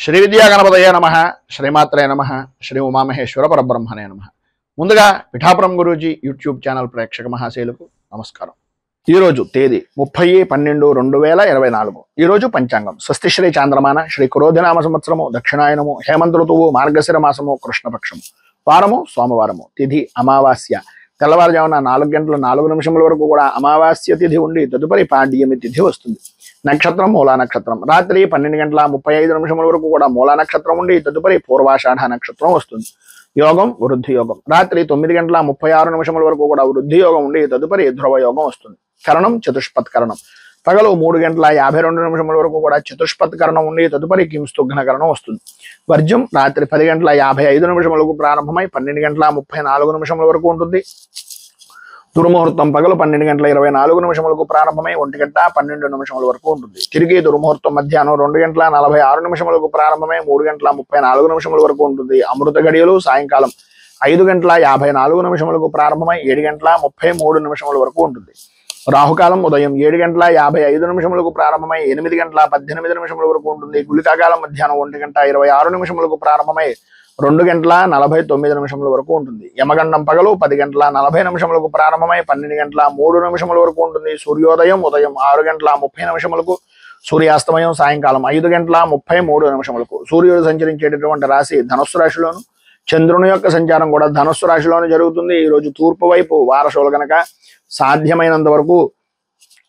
శ్రీ విద్యా గణపతయే నమః, శ్రీమాత్రే నమః, శ్రీ ఉమామహేశ్వర పరబ్రహ్మణే నమః. ముందుగా పిఠాపురం గురూజీ యూట్యూబ్ ఛానల్ ప్రేక్షక మహాశైలకు నమస్కారం. ఈరోజు తేదీ 30/12/2024. ఈరోజు పంచాంగం స్వస్తి శ్రీ చాంద్రమాన శ్రీ క్రోధినామ సంవత్సరము దక్షిణాయనము హేమంత ఋతువు మార్గశిర మాసము కృష్ణపక్షము వారము సోమవారము తిథి అమావాస్య తెల్లవారుజామున 4:04 వరకు కూడా అమావాస్య తిథి ఉండి తదుపరి పాడ్యమి తిథి వస్తుంది. నక్షత్రం మూలా నక్షత్రం రాత్రి 12:35 వరకు కూడా మూలా నక్షత్రం ఉండి తదుపరి పూర్వాషాఢ నక్షత్రం వస్తుంది. యోగం వృద్ధి యోగం రాత్రి 9:36 వరకు కూడా వృద్ధి యోగం ఉండి తదుపరి ధ్రువ యోగం వస్తుంది. కరణం చతుష్పత్ కరణం పగలు 3:52 వరకు కూడా చతుష్పత్ కరణం ఉండి తదుపరి కింస్తుఘ్న కరణం వస్తుంది. వర్జం రాత్రి 10:55 ప్రారంభమై 12:34 వరకు ఉంటుంది. దుర్ముహూర్తం పగలు 12:24 ప్రారంభమై 1:12 వరకు ఉంటుంది. తిరిగి దుర్ముహూర్తం మధ్యాహ్నం 2:46 ప్రారంభమై 3:34 వరకు ఉంటుంది. అమృత గడియలు సాయంకాలం 5:54 ప్రారంభమై 7:33 వరకు ఉంటుంది. రాహుకాలం ఉదయం 7:55 ప్రారంభమై 8:18 వరకు ఉంటుంది. గుళికాకాలం మధ్యాహ్నం 1:26 ప్రారంభమై 2:49 వరకు ఉంటుంది. యమగండం పగలు 10:40 ప్రారంభమై 12:03 వరకు ఉంటుంది. సూర్యోదయం ఉదయం 6:30 సూర్యాస్తమయం సాయంకాలం 5:33 సూర్యుడు సంచరించేటటువంటి రాశి ధనుస్సు రాశిలోను, చంద్రుని యొక్క సంచారం కూడా ధనుస్సు రాశిలోనే జరుగుతుంది. ఈరోజు తూర్పు వైపు వారసులు కనుక సాధ్యమైనంత వరకు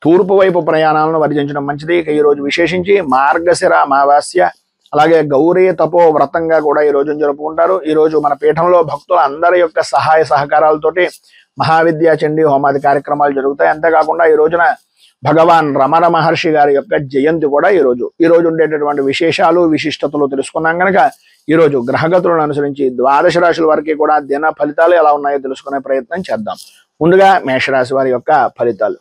తూర్పు వైపు ప్రయాణాలను వర్జించడం మంచిది. ఈ రోజు విశేషించి మార్గశిర అమావాస్య అలాగే గౌరీ తపో వ్రతంగా కూడా ఈ రోజు జరుపుకుంటారు. ఈ రోజు మన పీఠంలో భక్తుల అందరి యొక్క సహాయ సహకారాలతోటి మహావిద్యా చండీ హోమాది కార్యక్రమాలు జరుగుతాయి. అంతేకాకుండా ఈ రోజున భగవాన్ రమణ మహర్షి గారి యొక్క జయంతి కూడా ఈ రోజు ఉండేటటువంటి విశేషాలు విశిష్టతలు తెలుసుకున్నాం కనుక ఈ రోజు గ్రహగతులను అనుసరించి ద్వాదశ రాశుల వారికి కూడా దిన ఫలితాలు ఎలా ఉన్నాయో తెలుసుకునే ప్రయత్నం చేద్దాం. ముందుగా మేషరాశి వారి యొక్క ఫలితాలు.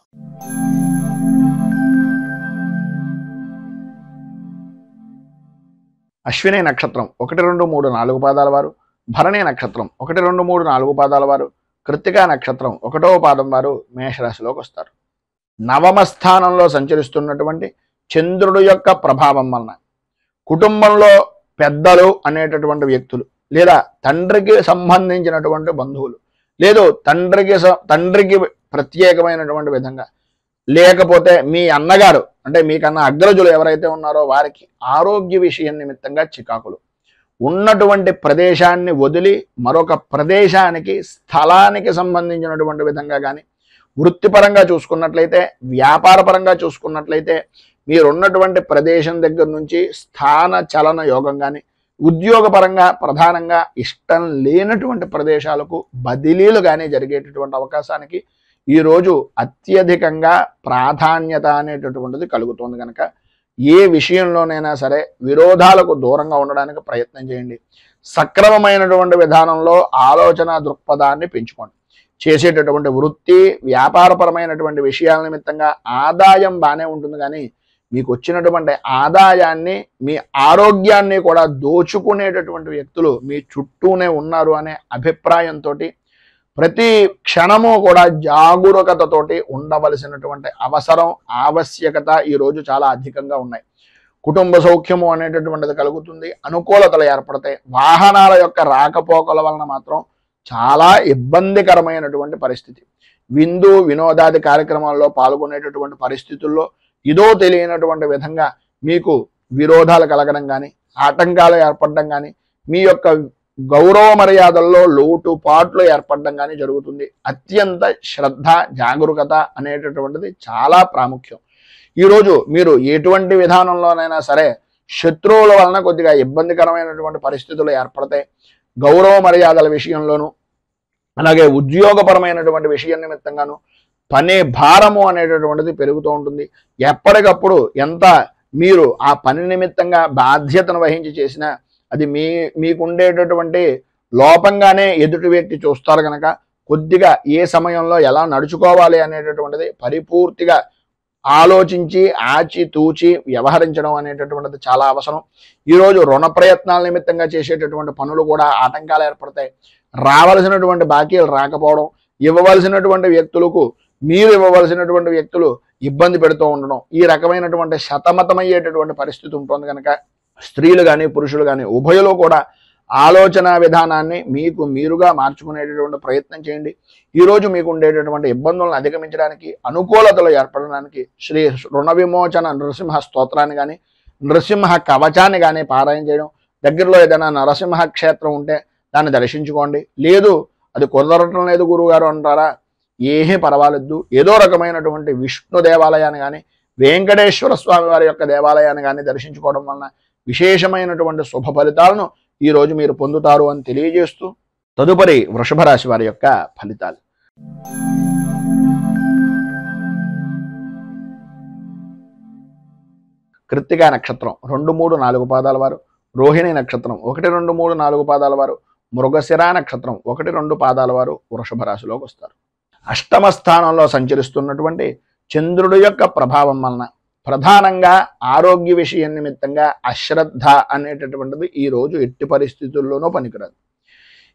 అశ్విని నక్షత్రం 1, 2, 3, 4 పాదాల వారు, భరణి నక్షత్రం 1, 2, 3, 4 పాదాల వారు, కృత్తికా నక్షత్రం 1వ పాదం వారు మేషరాశిలోకి వస్తారు. నవమ స్థానంలో సంచరిస్తున్నటువంటి చంద్రుడు యొక్క ప్రభావం వలన కుటుంబంలో పెద్దలు అనేటటువంటి వ్యక్తులు లేదా తండ్రికి సంబంధించినటువంటి బంధువులు లేదు తండ్రికి ప్రత్యేకమైనటువంటి విధంగా లేకపోతే మీ అన్నగారు అంటే మీకన్నా అగ్రజులు ఎవరైతే ఉన్నారో వారికి ఆరోగ్య విషయం నిమిత్తంగా చికాకులు, ఉన్నటువంటి ప్రదేశాన్ని వదిలి మరొక ప్రదేశానికి స్థలానికి సంబంధించినటువంటి విధంగా కానీ, వృత్తిపరంగా చూసుకున్నట్లయితే వ్యాపారపరంగా చూసుకున్నట్లయితే మీరున్నటువంటి ప్రదేశం దగ్గర నుంచి స్థాన చలన యోగం కానీ, ఉద్యోగపరంగా ప్రధానంగా ఇష్టం లేనటువంటి ప్రదేశాలకు బదిలీలు కానీ జరిగేటటువంటి అవకాశానికి ఈరోజు అత్యధికంగా ప్రాధాన్యత అనేటటువంటిది కలుగుతుంది. కనుక ఏ విషయంలోనైనా సరే విరోధాలకు దూరంగా ఉండడానికి ప్రయత్నం చేయండి. సక్రమమైనటువంటి విధానంలో ఆలోచన దృక్పథాన్ని పెంచుకోండి. చేసేటటువంటి వృత్తి వ్యాపారపరమైనటువంటి విషయాల నిమిత్తంగా ఆదాయం బాగానే ఉంటుంది, కానీ మీకు వచ్చినటువంటి ఆదాయాన్ని మీ ఆరోగ్యాన్ని కూడా దోచుకునేటటువంటి వ్యక్తులు మీ చుట్టూనే ఉన్నారు అనే అభిప్రాయంతో ప్రతి క్షణము కూడా జాగరూకతతోటి ఉండవలసినటువంటి అవసరం ఆవశ్యకత ఈరోజు చాలా అధికంగా ఉన్నాయి. కుటుంబ సౌఖ్యము అనేటటువంటిది కలుగుతుంది, అనుకూలతలు ఏర్పడతాయి. వాహనాల యొక్క రాకపోకల వలన మాత్రం చాలా ఇబ్బందికరమైనటువంటి పరిస్థితి. విందు వినోదాది కార్యక్రమాల్లో పాల్గొనేటటువంటి పరిస్థితుల్లో ఇదో తెలియనటువంటి విధంగా మీకు విరోధాలు కలగడం కానీ, ఆటంకాలు ఏర్పడడం కానీ, మీ యొక్క గౌరవ మర్యాదల్లో లోటుపాట్లు ఏర్పడడం కానీ జరుగుతుంది. అత్యంత శ్రద్ధ జాగరూకత అనేటటువంటిది చాలా ప్రాముఖ్యం. ఈరోజు మీరు ఎటువంటి విధానంలోనైనా సరే శత్రువుల వలన కొద్దిగా ఇబ్బందికరమైనటువంటి పరిస్థితులు ఏర్పడతాయి. గౌరవ మర్యాదల విషయంలోనూ అలాగే ఉద్యోగపరమైనటువంటి విషయం నిమిత్తంగాను పని భారము అనేటటువంటిది పెరుగుతూ ఉంటుంది. ఎప్పటికప్పుడు ఎంత మీరు ఆ పని నిమిత్తంగా బాధ్యతను వహించి చేసినా అది మీకుండేటటువంటి లోపంగానే ఎదుటి వ్యక్తి చూస్తారు కనుక కొద్దిగా ఏ సమయంలో ఎలా నడుచుకోవాలి అనేటటువంటిది పరిపూర్తిగా ఆలోచించి ఆచితూచి వ్యవహరించడం అనేటటువంటిది చాలా అవసరం. ఈరోజు రుణ ప్రయత్నాల నిమిత్తంగా చేసేటటువంటి పనులు కూడా ఆటంకాలు ఏర్పడతాయి. రావలసినటువంటి బాకీలు రాకపోవడం, ఇవ్వవలసినటువంటి వ్యక్తులకు మీరు ఇవ్వవలసినటువంటి వ్యక్తులు ఇబ్బంది పెడుతూ ఉండడం, ఈ రకమైనటువంటి శతమతమయ్యేటటువంటి పరిస్థితి ఉంటుంది. కనుక స్త్రీలు కానీ పురుషులు కానీ ఉభయులు కూడా ఆలోచన విధానాన్ని మీకు మీరుగా మార్చుకునేటటువంటి ప్రయత్నం చేయండి. ఈరోజు మీకు ఉండేటటువంటి ఇబ్బందులను అధిగమించడానికి, అనుకూలతలు ఏర్పడడానికి శ్రీ రుణ విమోచన నరసింహ స్తోత్రాన్ని కానీ, నరసింహ కవచాన్ని కానీ పారాయణ చేయడం, దగ్గరలో ఏదైనా నరసింహ క్షేత్రం ఉంటే దాన్ని దర్శించుకోండి. లేదు అది కుదరటం లేదు గురువుగారు అంటారా, ఏమీ పర్వాలేదు, ఏదో రకమైనటువంటి విష్ణు దేవాలయాన్ని కానీ, వెంకటేశ్వర స్వామి వారి యొక్క దేవాలయాన్ని కానీ దర్శించుకోవడం వలన విశేషమైనటువంటి శుభ ఫలితాలను ఈరోజు మీరు పొందుతారు అని తెలియజేస్తూ, తదుపరి వృషభ రాశి వారి యొక్క ఫలితాలు. కృత్తికా నక్షత్రం 2, 3, 4 పాదాల వారు, రోహిణి నక్షత్రం 1, 2, 3, 4 పాదాల వారు, మృగశిర నక్షత్రం 1, 2 పాదాల వారు వృషభ రాశిలోకి వస్తారు. అష్టమ స్థానంలో సంచరిస్తున్నటువంటి చంద్రుడి యొక్క ప్రభావం వలన ప్రధానంగా ఆరోగ్య విషయం నిమిత్తంగా అశ్రద్ధ అనేటటువంటిది ఈరోజు ఎట్టి పరిస్థితుల్లోనూ పనికిరాదు.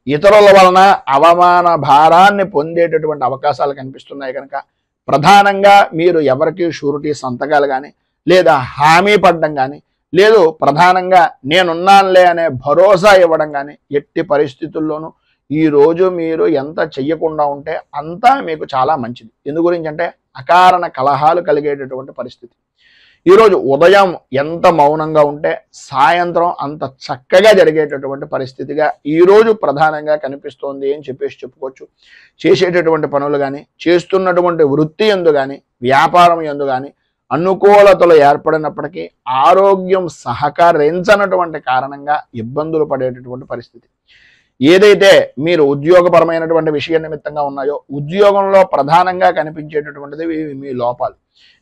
ఇతరుల వలన అవమాన భారాన్ని పొందేటటువంటి అవకాశాలు కనిపిస్తున్నాయి కనుక ప్రధానంగా మీరు ఎవరికి షూరిటీ సంతకాలు కానీ, లేదా హామీ పడడం కానీ, లేదు ప్రధానంగా నేనున్నానులే అనే భరోసా ఇవ్వడం కానీ ఎట్టి పరిస్థితుల్లోనూ ఈరోజు మీరు ఎంత చెయ్యకుండా ఉంటే అంతా మీకు చాలా మంచిది. ఎందు గురించి అంటే అకారణ కలహాలు కలిగేటటువంటి పరిస్థితి. ఈరోజు ఉదయం ఎంత మౌనంగా ఉంటే సాయంత్రం అంత చక్కగా జరిగేటటువంటి పరిస్థితిగా ఈరోజు ప్రధానంగా కనిపిస్తోంది అని చెప్పుకోవచ్చు. చేసేటటువంటి పనులు కానీ, చేస్తున్నటువంటి వృత్తి యందు కానీ, వ్యాపారం యందు కానీ అనుకూలతలు ఏర్పడినప్పటికీ ఆరోగ్యం సహకరించనటువంటి కారణంగా ఇబ్బందులు పడేటటువంటి పరిస్థితి. ఏదైతే మీరు ఉద్యోగపరమైనటువంటి విషయ నిమిత్తంగా ఉన్నాయో ఉద్యోగంలో ప్రధానంగా కనిపించేటటువంటిది మీ లోపాలు.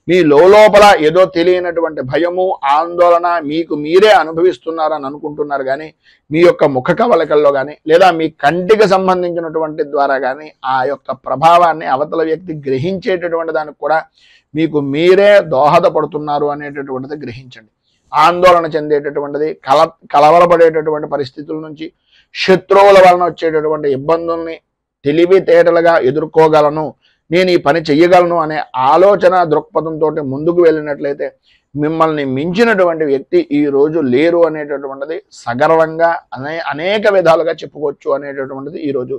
మీ లోపల ఏదో తెలియనటువంటి భయము, ఆందోళన మీకు మీరే అనుభవిస్తున్నారని అనుకుంటున్నారు కానీ మీ యొక్క ముఖ కవళికల్లో కానీ, లేదా మీ కంటికి సంబంధించినటువంటి ద్వారా కానీ ఆ యొక్క ప్రభావాన్ని అవతల వ్యక్తి గ్రహించేటటువంటి దానికి కూడా మీకు మీరే దోహదపడుతున్నారు అనేటటువంటిది గ్రహించండి. ఆందోళన చెందేటటువంటిది, కలవరపడేటటువంటి పరిస్థితుల నుంచి, శత్రువుల వలన వచ్చేటటువంటి ఇబ్బందుల్ని తెలివితేటలుగా ఎదుర్కోగలను, నేను ఈ పని చెయ్యగలను అనే ఆలోచన దృక్పథంతో ముందుకు వెళ్ళినట్లయితే మిమ్మల్ని మించినటువంటి వ్యక్తి ఈ రోజు లేరు అనేటటువంటిది సగర్వంగా అనేక విధాలుగా చెప్పుకోవచ్చు అనేటటువంటిది ఈరోజు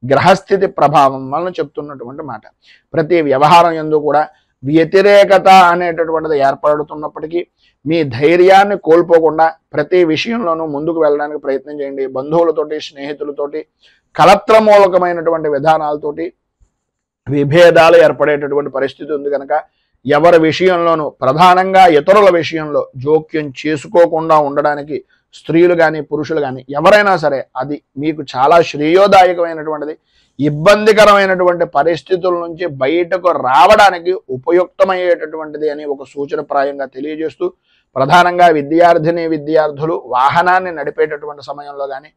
గ్రహస్థితి ప్రభావం వలన చెప్తున్నటువంటి మాట. ప్రతి వ్యవహారం యందు కూడా వ్యతిరేకత అనేటటువంటిది ఏర్పడుతున్నప్పటికీ మీ ధైర్యాన్ని కోల్పోకుండా ప్రతి విషయంలోనూ ముందుకు వెళ్ళడానికి ప్రయత్నం చేయండి. బంధువులతోటి, స్నేహితులతోటి కలత్రమూలకమైనటువంటి విధానాలతోటి విభేదాలు ఏర్పడేటటువంటి పరిస్థితి ఉంది కనుక ఎవరి విషయంలోనూ ప్రధానంగా ఇతరుల విషయంలో జోక్యం చేసుకోకుండా ఉండడానికి స్త్రీలు కానీ పురుషులు కానీ ఎవరైనా సరే అది మీకు చాలా శ్రేయోదాయకమైనటువంటిది. ఇబ్బందికరమైనటువంటి పరిస్థితుల నుంచి బయటకు రావడానికి ఉపయుక్తమయ్యేటటువంటిది అని ఒక సూచనప్రాయంగా తెలియజేస్తూ, ప్రధానంగా విద్యార్థులు వాహనాన్ని నడిపేటటువంటి సమయంలో కానీ,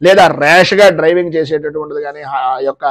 లేదా ర్యాష్గా డ్రైవింగ్ చేసేటటువంటిది కానీ, ఆ యొక్క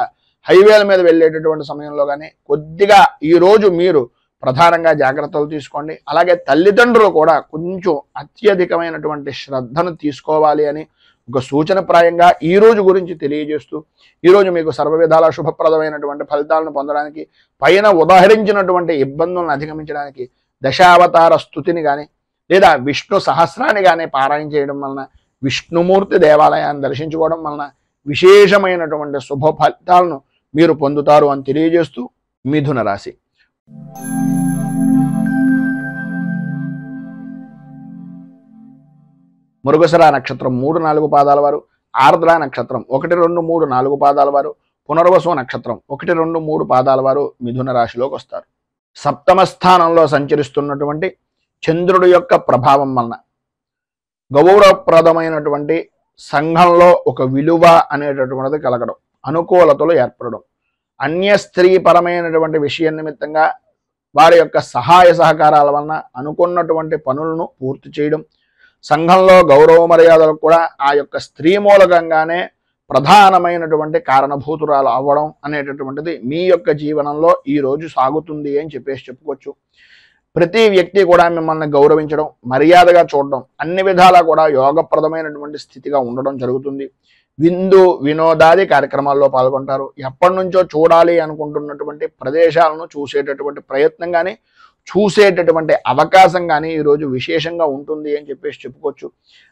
హైవేల మీద వెళ్ళేటటువంటి సమయంలో కానీ కొద్దిగా ఈరోజు మీరు ప్రధానంగా జాగ్రత్తలు తీసుకోండి. అలాగే తల్లిదండ్రులు కూడా కొంచెం అత్యధికమైనటువంటి శ్రద్ధను తీసుకోవాలి అని ఒక సూచనప్రాయంగా ఈ రోజు గురించి తెలియజేస్తూ, ఈరోజు మీకు సర్వ విధాల శుభప్రదమైనటువంటి ఫలితాలను పొందడానికి, పైన ఉదాహరించినటువంటి ఇబ్బందులను అధిగమించడానికి దశావతార స్తుతిని కానీ, లేదా విష్ణు సహస్రాన్ని కానీ పారాయణ చేయడం వలన, విష్ణుమూర్తి దేవాలయాన్ని దర్శించుకోవడం వలన విశేషమైనటువంటి శుభ ఫలితాలను మీరు పొందుతారు అని తెలియజేస్తూ, మిథున రాశి. మృగశిర నక్షత్రం 3, 4 పాదాల వారు, ఆర్ద్ర నక్షత్రం 1, 2, 3, 4 పాదాల వారు, పునర్వసు నక్షత్రం 1, 2, 3 పాదాల వారు మిథున రాశిలోకి వస్తారు. సప్తమ స్థానంలో సంచరిస్తున్నటువంటి చంద్రుడి యొక్క ప్రభావం వలన గౌరవప్రదమైనటువంటి సంఘంలో ఒక విలువ అనేటటువంటిది కలగడం, అనుకూలతలు ఏర్పడడం, అన్య స్త్రీ పరమైనటువంటి విషయం నిమిత్తంగా వారి యొక్క సహాయ సహకారాల వలన అనుకున్నటువంటి పనులను పూర్తి చేయడం, సంఘంలో గౌరవ మర్యాదలకు కూడా ఆ యొక్క స్త్రీ మూలకంగానే ప్రధానమైనటువంటి కారణభూతురాలు అవ్వడం అనేటటువంటిది మీ యొక్క జీవనంలో ఈరోజు సాగుతుంది అని చెప్పుకోవచ్చు. ప్రతి వ్యక్తి కూడా మిమ్మల్ని గౌరవించడం, మర్యాదగా చూడడం, అన్ని విధాలా కూడా యోగప్రదమైనటువంటి స్థితిగా ఉండడం జరుగుతుంది. విందు వినోదాది కార్యక్రమాల్లో పాల్గొంటారు. ఎప్పటి నుంచో చూడాలి అనుకుంటున్నటువంటి ప్రదేశాలను చూసేటటువంటి ప్రయత్నం కానీ, చూసేటటువంటి అవకాశం కానీ ఈరోజు విశేషంగా ఉంటుంది అని చెప్పేసి చెప్పుకోవచ్చు.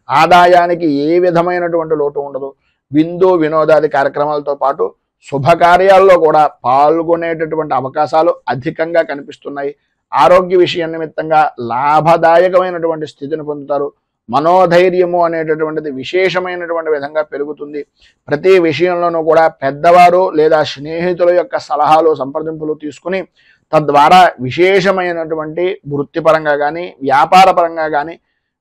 ఆదాయానికి ఏ విధమైనటువంటి లోటు ఉండదు. విందు వినోదాది కార్యక్రమాలతో పాటు శుభకార్యాల్లో కూడా పాల్గొనేటటువంటి అవకాశాలు అధికంగా కనిపిస్తున్నాయి. ఆరోగ్య విషయం నిమిత్తంగా లాభదాయకమైనటువంటి స్థితిని పొందుతారు. మనోధైర్యము అనేటటువంటిది విశేషమైనటువంటి విధంగా పెరుగుతుంది. ప్రతి విషయంలోనూ కూడా పెద్దవారు లేదా స్నేహితుల యొక్క సలహాలు సంప్రదింపులు తీసుకుని తద్వారా విశేషమైనటువంటి వృత్తిపరంగా కానీ వ్యాపార పరంగా కానీ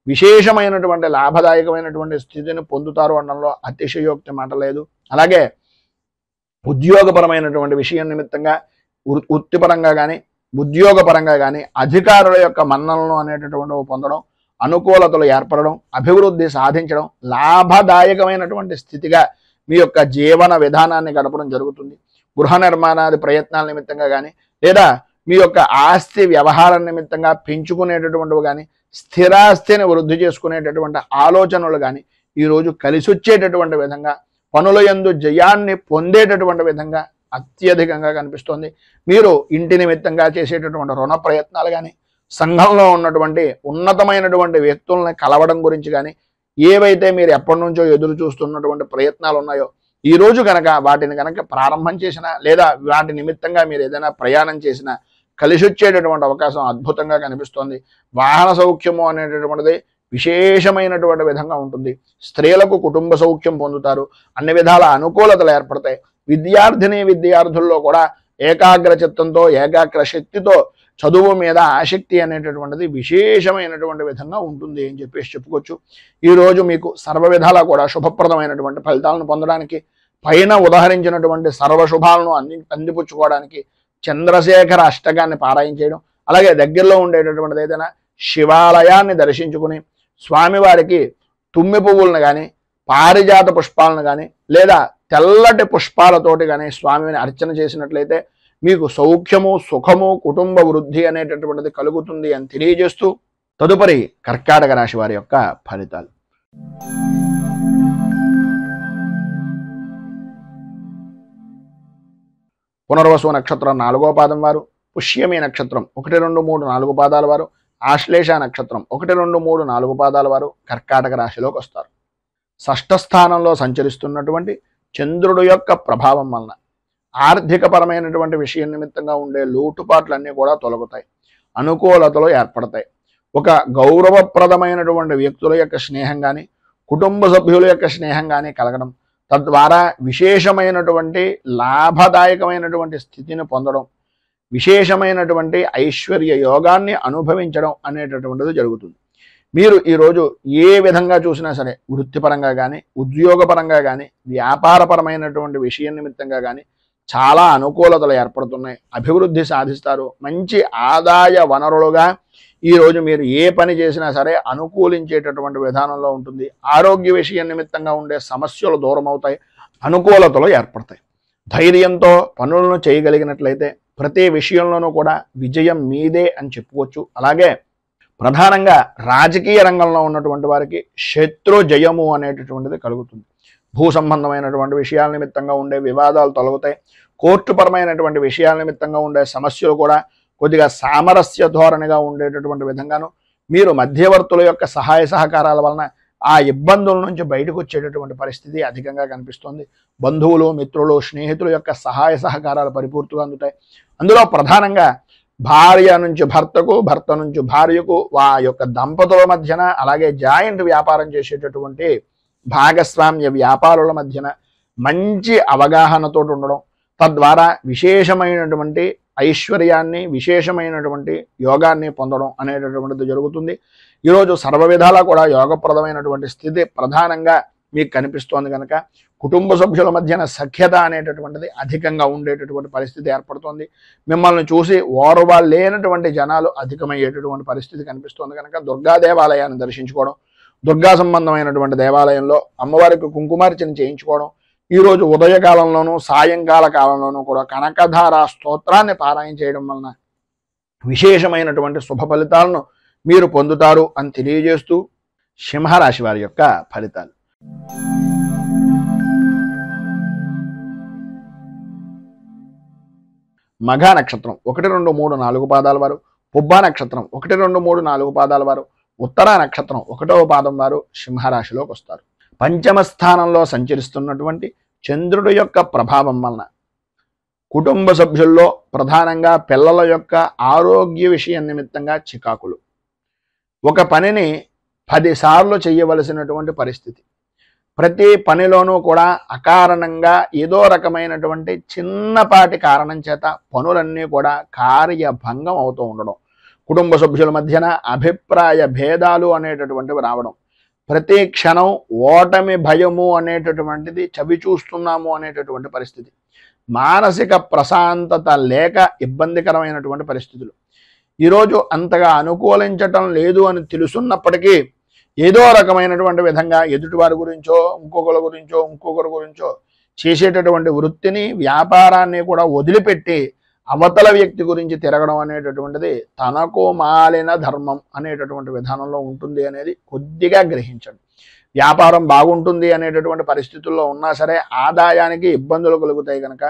విశేషమైనటువంటి లాభదాయకమైనటువంటి స్థితిని పొందుతారు అనడంలో అతిశయోక్తి మాట లేదు. అలాగే ఉద్యోగపరమైనటువంటి విషయం నిమిత్తంగా వృత్తిపరంగా కానీ ఉద్యోగపరంగా కానీ అధికారుల యొక్క మన్ననలను అనేటటువంటివి పొందడం, అనుకూలతలు ఏర్పడడం, అభివృద్ధి సాధించడం, లాభదాయకమైనటువంటి స్థితిగా మీ యొక్క జీవన విధానాన్ని గడపడం జరుగుతుంది. గృహ నిర్మాణాది ప్రయత్నాల నిమిత్తంగా కానీ లేదా మీ యొక్క ఆస్తి వ్యవహారం నిమిత్తంగా పెంచుకునేటటువంటివి కానీ స్థిరాస్తిని వృద్ధి చేసుకునేటటువంటి ఆలోచనలు కానీ ఈరోజు కలిసి వచ్చేటటువంటి విధంగా పనుల యందు జయాన్ని పొందేటటువంటి విధంగా అత్యధికంగా కనిపిస్తోంది. మీరు ఇంటి నిమిత్తంగా చేసేటటువంటి రుణ ప్రయత్నాలు కానీ సంఘంలో ఉన్నటువంటి ఉన్నతమైనటువంటి వ్యక్తుల్ని కలవడం గురించి కానీ ఏవైతే మీరు ఎప్పటి నుంచో ఎదురు చూస్తున్నటువంటి ప్రయత్నాలు ఉన్నాయో ఈ రోజు కనుక వాటిని కనుక ప్రారంభం చేసినా లేదా వాటి నిమిత్తంగా మీరు ఏదైనా ప్రయాణం చేసినా కలిసి వచ్చేటటువంటి అవకాశం అద్భుతంగా కనిపిస్తోంది. వాహన సౌఖ్యము అనేటటువంటిది విశేషమైనటువంటి విధంగా ఉంటుంది. స్త్రీలకు కుటుంబ సౌఖ్యం పొందుతారు. అన్ని విధాల అనుకూలతలు ఏర్పడతాయి. విద్యార్థుల్లో కూడా ఏకాగ్ర చిత్తంతో ఏకాగ్ర శక్తితో చదువు మీద ఆసక్తి అనేటటువంటిది విశేషమైనటువంటి విధంగా ఉంటుంది అని చెప్పేసి చెప్పుకోవచ్చు. ఈరోజు మీకు సర్వ విధాలా కూడా శుభప్రదమైనటువంటి ఫలితాలను పొందడానికి పైన ఉదాహరించినటువంటి సర్వశుభాలను అందిపుచ్చుకోవడానికి చంద్రశేఖర అష్టకాన్ని పారాయణ చేయడం, అలాగే దగ్గరలో ఉండేటటువంటిది ఏదైనా శివాలయాన్ని దర్శించుకుని స్వామివారికి తుమ్మి పువ్వులను కానీ పారిజాత పుష్పాలను కానీ లేదా తెల్లటి పుష్పాలతోటి కానీ స్వామిని అర్చన చేసినట్లయితే మీకు సౌఖ్యము సుఖము కుటుంబ వృద్ధి అనేటటువంటిది కలుగుతుంది అని తెలియజేస్తూ తదుపరి కర్కాటక రాశి వారి యొక్క ఫలితాలు. పునర్వసు నక్షత్రం 4వ పాదం వారు, పుష్యమి నక్షత్రం 1, 2, 3, 4 పాదాల వారు, ఆశ్లేష నక్షత్రం 1, 2, 3, 4 పాదాల వారు కర్కాటక రాశిలోకి వస్తారు. షష్ఠ స్థానంలో సంచరిస్తున్నటువంటి చంద్రుడు యొక్క ప్రభావం వలన ఆర్థికపరమైనటువంటి విషయం నిమిత్తంగా ఉండే లోటుపాట్లన్నీ కూడా తొలగుతాయి. అనుకూలతలు ఏర్పడతాయి. ఒక గౌరవప్రదమైనటువంటి వ్యక్తుల యొక్క స్నేహం కానీ కుటుంబ సభ్యుల యొక్క స్నేహం కానీ కలగడం, తద్వారా విశేషమైనటువంటి లాభదాయకమైనటువంటి స్థితిని పొందడం, విశేషమైనటువంటి ఐశ్వర్య యోగాన్ని అనుభవించడం అనేటటువంటిది జరుగుతుంది. మీరు ఈరోజు ఏ విధంగా చూసినా సరే వృత్తిపరంగా కానీ ఉద్యోగపరంగా కానీ వ్యాపారపరమైనటువంటి విషయం నిమిత్తంగా కానీ చాలా అనుకూలతలు ఏర్పడుతున్నాయి. అభివృద్ధి సాధిస్తారు. మంచి ఆదాయ వనరులుగా ఈరోజు మీరు ఏ పని చేసినా సరే అనుకూలించేటటువంటి విధానంలో ఉంటుంది. ఆరోగ్య విషయం నిమిత్తంగా ఉండే సమస్యలు దూరం అవుతాయి. అనుకూలతలు ఏర్పడతాయి. ధైర్యంతో పనులను చేయగలిగినట్లయితే ప్రతి విషయంలోనూ కూడా విజయం మీదే అని చెప్పుకోవచ్చు. అలాగే ప్రధానంగా రాజకీయ రంగంలో ఉన్నటువంటి వారికి శత్రు జయము అనేటటువంటిది కలుగుతుంది. భూ సంబంధమైనటువంటి విషయాల నిమిత్తంగా ఉండే వివాదాలు తొలగుతాయి. కోర్టుపరమైనటువంటి విషయాల నిమిత్తంగా ఉండే సమస్యలు కూడా కొద్దిగా సామరస్య ధోరణిగా ఉండేటటువంటి విధంగాను మీరు మధ్యవర్తుల యొక్క సహాయ సహకారాల వలన ఆ ఇబ్బందుల నుంచి బయటకు వచ్చేటటువంటి పరిస్థితి అధికంగా కనిపిస్తుంది. బంధువులు మిత్రులు స్నేహితుల యొక్క సహాయ సహకారాలు పరిపూర్తిగా అందుతాయి. అందులో ప్రధానంగా భార్య నుంచి భర్తకు భర్త నుంచి భార్యకు ఆ యొక్క దంపతుల మధ్యన అలాగే జాయింట్ వ్యాపారం చేసేటటువంటి భాగస్వామ్య వ్యాపారుల మధ్యన మంచి అవగాహనతో ఉండడం, తద్వారా విశేషమైనటువంటి ఐశ్వర్యాన్ని విశేషమైనటువంటి యోగాన్ని పొందడం అనేటటువంటిది జరుగుతుంది. ఈరోజు సర్వ విధాలా కూడా యోగప్రదమైనటువంటి స్థితి ప్రధానంగా మీకు కనిపిస్తోంది కనుక కుటుంబ సభ్యుల మధ్యన సఖ్యత అనేటటువంటిది అధికంగా ఉండేటటువంటి పరిస్థితి ఏర్పడుతోంది. మిమ్మల్ని చూసి ఓర్వలేనటువంటి జనాలు అధికమయ్యేటటువంటి పరిస్థితి కనిపిస్తోంది కనుక దుర్గా దేవాలయాన్ని దర్శించుకోవడం, దుర్గా సంబంధమైనటువంటి దేవాలయంలో అమ్మవారికి కుంకుమార్చన చేయించుకోవడం, ఈరోజు ఉదయకాలంలోనూ సాయంకాల కాలంలోనూ కూడా కనకధార స్తోత్రాన్ని పారాయణ చేయడం వలన విశేషమైనటువంటి శుభ ఫలితాలను మీరు పొందుతారు అని తెలియజేస్తూ సింహరాశి వారి యొక్క ఫలితాలు. మఘ నక్షత్రం 1, 2, 3, 4 పాదాల వారు, పుబ్బా నక్షత్రం 1, 2, 3, 4 పాదాల వారు, ఉత్తర నక్షత్రం 1వ పాదం వారు సింహరాశిలోకి వస్తారు. పంచమ స్థానంలో సంచరిస్తున్నటువంటి చంద్రుడి యొక్క ప్రభావం వలన కుటుంబ సభ్యుల్లో ప్రధానంగా పిల్లల యొక్క ఆరోగ్య విషయం నిమిత్తంగా చికాకులు, ఒక పనిని 10 సార్లు చేయవలసినటువంటి పరిస్థితి, ప్రతి పనిలోనూ కూడా అకారణంగా ఏదో రకమైనటువంటి చిన్నపాటి కారణం చేత పనులన్నీ కూడా కార్యభంగం అవుతూ ఉండడం, కుటుంబ సభ్యుల మధ్యన అభిప్రాయ భేదాలు అనేటటువంటివి రావడం, ప్రతి క్షణం ఓటమి భయము అనేటటువంటిది చవి చూస్తున్నాము అనేటటువంటి పరిస్థితి, మానసిక ప్రశాంతత లేక ఇబ్బందికరమైనటువంటి పరిస్థితులు. ఈరోజు అంతగా అనుకూలించటం లేదు అని తెలుసున్నప్పటికీ ఏదో రకమైనటువంటి విధంగా ఎదుటివారి గురించో ఇంకొకరి గురించో చేసేటటువంటి వృత్తిని వ్యాపారాన్ని కూడా వదిలిపెట్టి అవతల వ్యక్తి గురించి తిరగడం అనేటటువంటిది తనకు మాలిన ధర్మం అనేటటువంటి విధానంలో ఉంటుంది అనేది కొద్దిగా గ్రహించండి. వ్యాపారం బాగుంటుంది అనేటటువంటి పరిస్థితుల్లో ఉన్నా సరే ఆదాయానికి ఇబ్బందులు కలుగుతాయి కనుక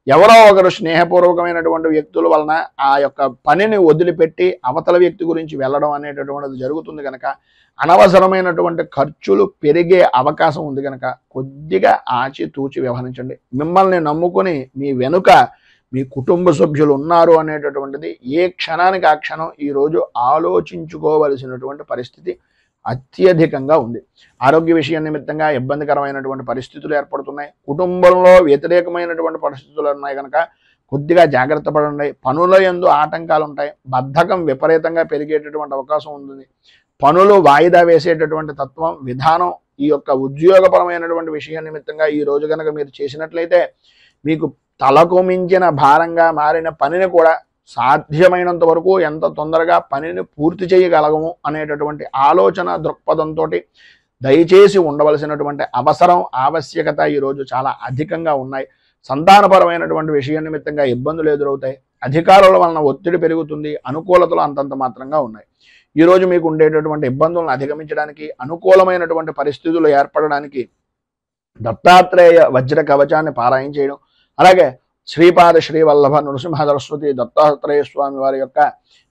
ఎవరో ఒకరు స్నేహపూర్వకమైనటువంటి వ్యక్తుల వలన ఆ యొక్క పనిని వదిలిపెట్టి అవతల వ్యక్తి గురించి వెళ్ళడం అనేటటువంటిది జరుగుతుంది కనుక అనవసరమైనటువంటి ఖర్చులు పెరిగే అవకాశం ఉంది కనుక కొద్దిగా ఆచితూచి వ్యవహరించండి. మిమ్మల్ని నమ్ముకుని మీ వెనుక మీ కుటుంబ సభ్యులు ఉన్నారు అనేటటువంటిది ఏ క్షణానికి ఆ క్షణం ఈరోజు ఆలోచించుకోవలసినటువంటి పరిస్థితి అత్యధికంగా ఉంది. ఆరోగ్య విషయం నిమిత్తంగా ఇబ్బందికరమైనటువంటి పరిస్థితులు ఏర్పడుతున్నాయి. కుటుంబంలో వ్యతిరేకమైనటువంటి పరిస్థితులు ఉన్నాయి కనుక కొద్దిగా జాగ్రత్త పడండి. పనుల యందు ఆటంకాలు ఉంటాయి. బద్ధకం విపరీతంగా పెరిగేటటువంటి అవకాశం ఉంటుంది. పనులు వాయిదా వేసేటటువంటి తత్వం విధానం ఈ యొక్క ఉద్యోగపరమైనటువంటి విషయం నిమిత్తంగా ఈ రోజు కనుక మీరు చేసినట్లయితే మీకు తలకు మించిన భారంగా మారిన పనిని కూడా సాధ్యమైనంత వరకు ఎంత తొందరగా పనిని పూర్తి చేయగలగము అనేటటువంటి ఆలోచన దృక్పథంతో దయచేసి ఉండవలసినటువంటి అవసరం ఆవశ్యకత ఈరోజు చాలా అధికంగా ఉన్నాయి. సంతానపరమైనటువంటి విషయం నిమిత్తంగా ఇబ్బందులు ఎదురవుతాయి. అధికారుల వలన ఒత్తిడి పెరుగుతుంది. అనుకూలతలు అంతంత మాత్రంగా ఉన్నాయి. ఈరోజు మీకు ఉండేటటువంటి ఇబ్బందులను అధిగమించడానికి అనుకూలమైనటువంటి పరిస్థితులు ఏర్పడడానికి దత్తాత్రేయ వజ్ర కవచాన్ని పారాయణ చేయడం, అలాగే శ్రీపాద శ్రీవల్లభ నృసింహ సరస్వతి దత్తాత్రేయ స్వామి వారి యొక్క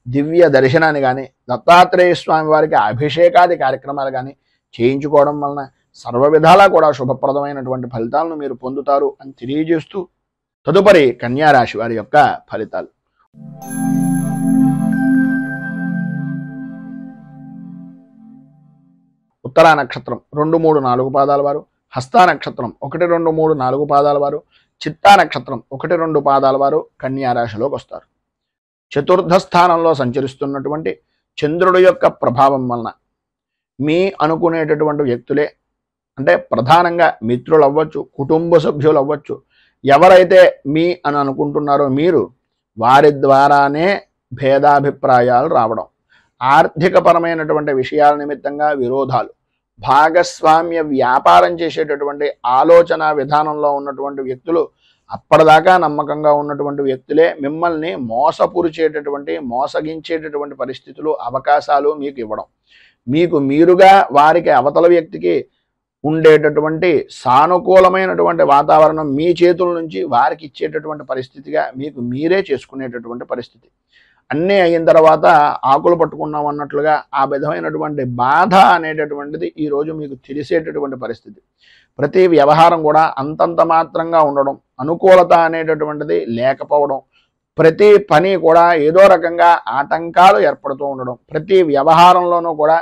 దివ్య దర్శనాన్ని కానీ దత్తాత్రేయ స్వామి వారికి అభిషేకాది కార్యక్రమాలు కానీ చేయించుకోవడం వలన సర్వ విధాలా కూడా శుభప్రదమైనటువంటి ఫలితాలను మీరు పొందుతారు అని తెలియజేస్తూ తదుపరి కన్యారాశి వారి యొక్క ఫలితాలు. ఉత్తరా నక్షత్రం 2, 3, 4 పాదాల వారు, హస్తా నక్షత్రం 1, 2, 3, 4 పాదాల వారు, చిత్తా నక్షత్రం 1, 2 పాదాల వారు కన్యారాశిలోకి వస్తారు. చతుర్థ స్థానంలో సంచరిస్తున్నటువంటి చంద్రుడి యొక్క ప్రభావం వలన మీ అనుకునేటటువంటి వ్యక్తులే, అంటే ప్రధానంగా మిత్రులు అవ్వచ్చు, కుటుంబ సభ్యులు అవ్వచ్చు, ఎవరైతే మీ అని అనుకుంటున్నారో మీరు వారి ద్వారానే భేదాభిప్రాయాలు రావడం, ఆర్థికపరమైనటువంటి విషయాల నిమిత్తంగా విరోధాలు, భాగస్వామ్య వ్యాపారం చేసేటటువంటి ఆలోచన విధానంలో ఉన్నటువంటి వ్యక్తులు, అప్పటిదాకా నమ్మకంగా ఉన్నటువంటి వ్యక్తులే మిమ్మల్ని మోసగించేటటువంటి పరిస్థితులు అవకాశాలు మీకు ఇవ్వడం, మీకు మీరుగా వారికి అవతల వ్యక్తికి ఉండేటటువంటి సానుకూలమైనటువంటి వాతావరణం మీ చేతుల నుంచి వారికి ఇచ్చేటటువంటి పరిస్థితిగా మీకు మీరే చేసుకునేటటువంటి పరిస్థితి. అన్నీ అయిన తర్వాత ఆకులు పట్టుకున్నాం అన్నట్లుగా ఆ విధమైనటువంటి బాధ అనేటటువంటిది ఈరోజు మీకు తెలిసేటటువంటి పరిస్థితి. ప్రతి వ్యవహారం కూడా అంతంత మాత్రంగా ఉండడం, అనుకూలత అనేటటువంటిది లేకపోవడం, ప్రతి పని కూడా ఏదో రకంగా ఆటంకాలు ఏర్పడుతూ ఉండడం, ప్రతి వ్యవహారంలోనూ కూడా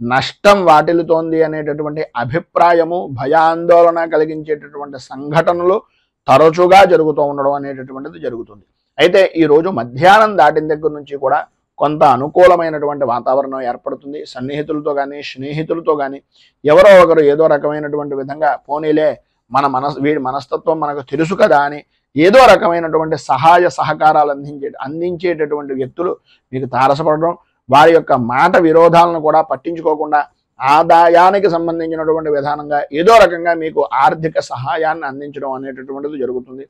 నష్టం వాటిల్లుతోంది అనేటటువంటి అభిప్రాయము, భయాందోళన కలిగించేటటువంటి సంఘటనలు తరచుగా జరుగుతూ ఉండడం అనేటటువంటిది జరుగుతుంది. అయితే ఈరోజు మధ్యాహ్నం దాటిన దగ్గర నుంచి కూడా కొంత అనుకూలమైనటువంటి వాతావరణం ఏర్పడుతుంది. సన్నిహితులతో కానీ స్నేహితులతో కానీ ఎవరో ఒకరు ఏదో రకమైనటువంటి విధంగా పోనీలే వీడి మనస్తత్వం మనకు తెలుసు కదా అని ఏదో రకమైనటువంటి సహాయ సహకారాలు అందించేటటువంటి వ్యక్తులు మీకు తారసపడడం, వారి యొక్క మాట విరోధాలను కూడా పట్టించుకోకుండా ఆదాయానికి సంబంధించినటువంటి విధానంగా ఏదో రకంగా మీకు ఆర్థిక సహాయాన్ని అందించడం అనేటటువంటిది జరుగుతుంది.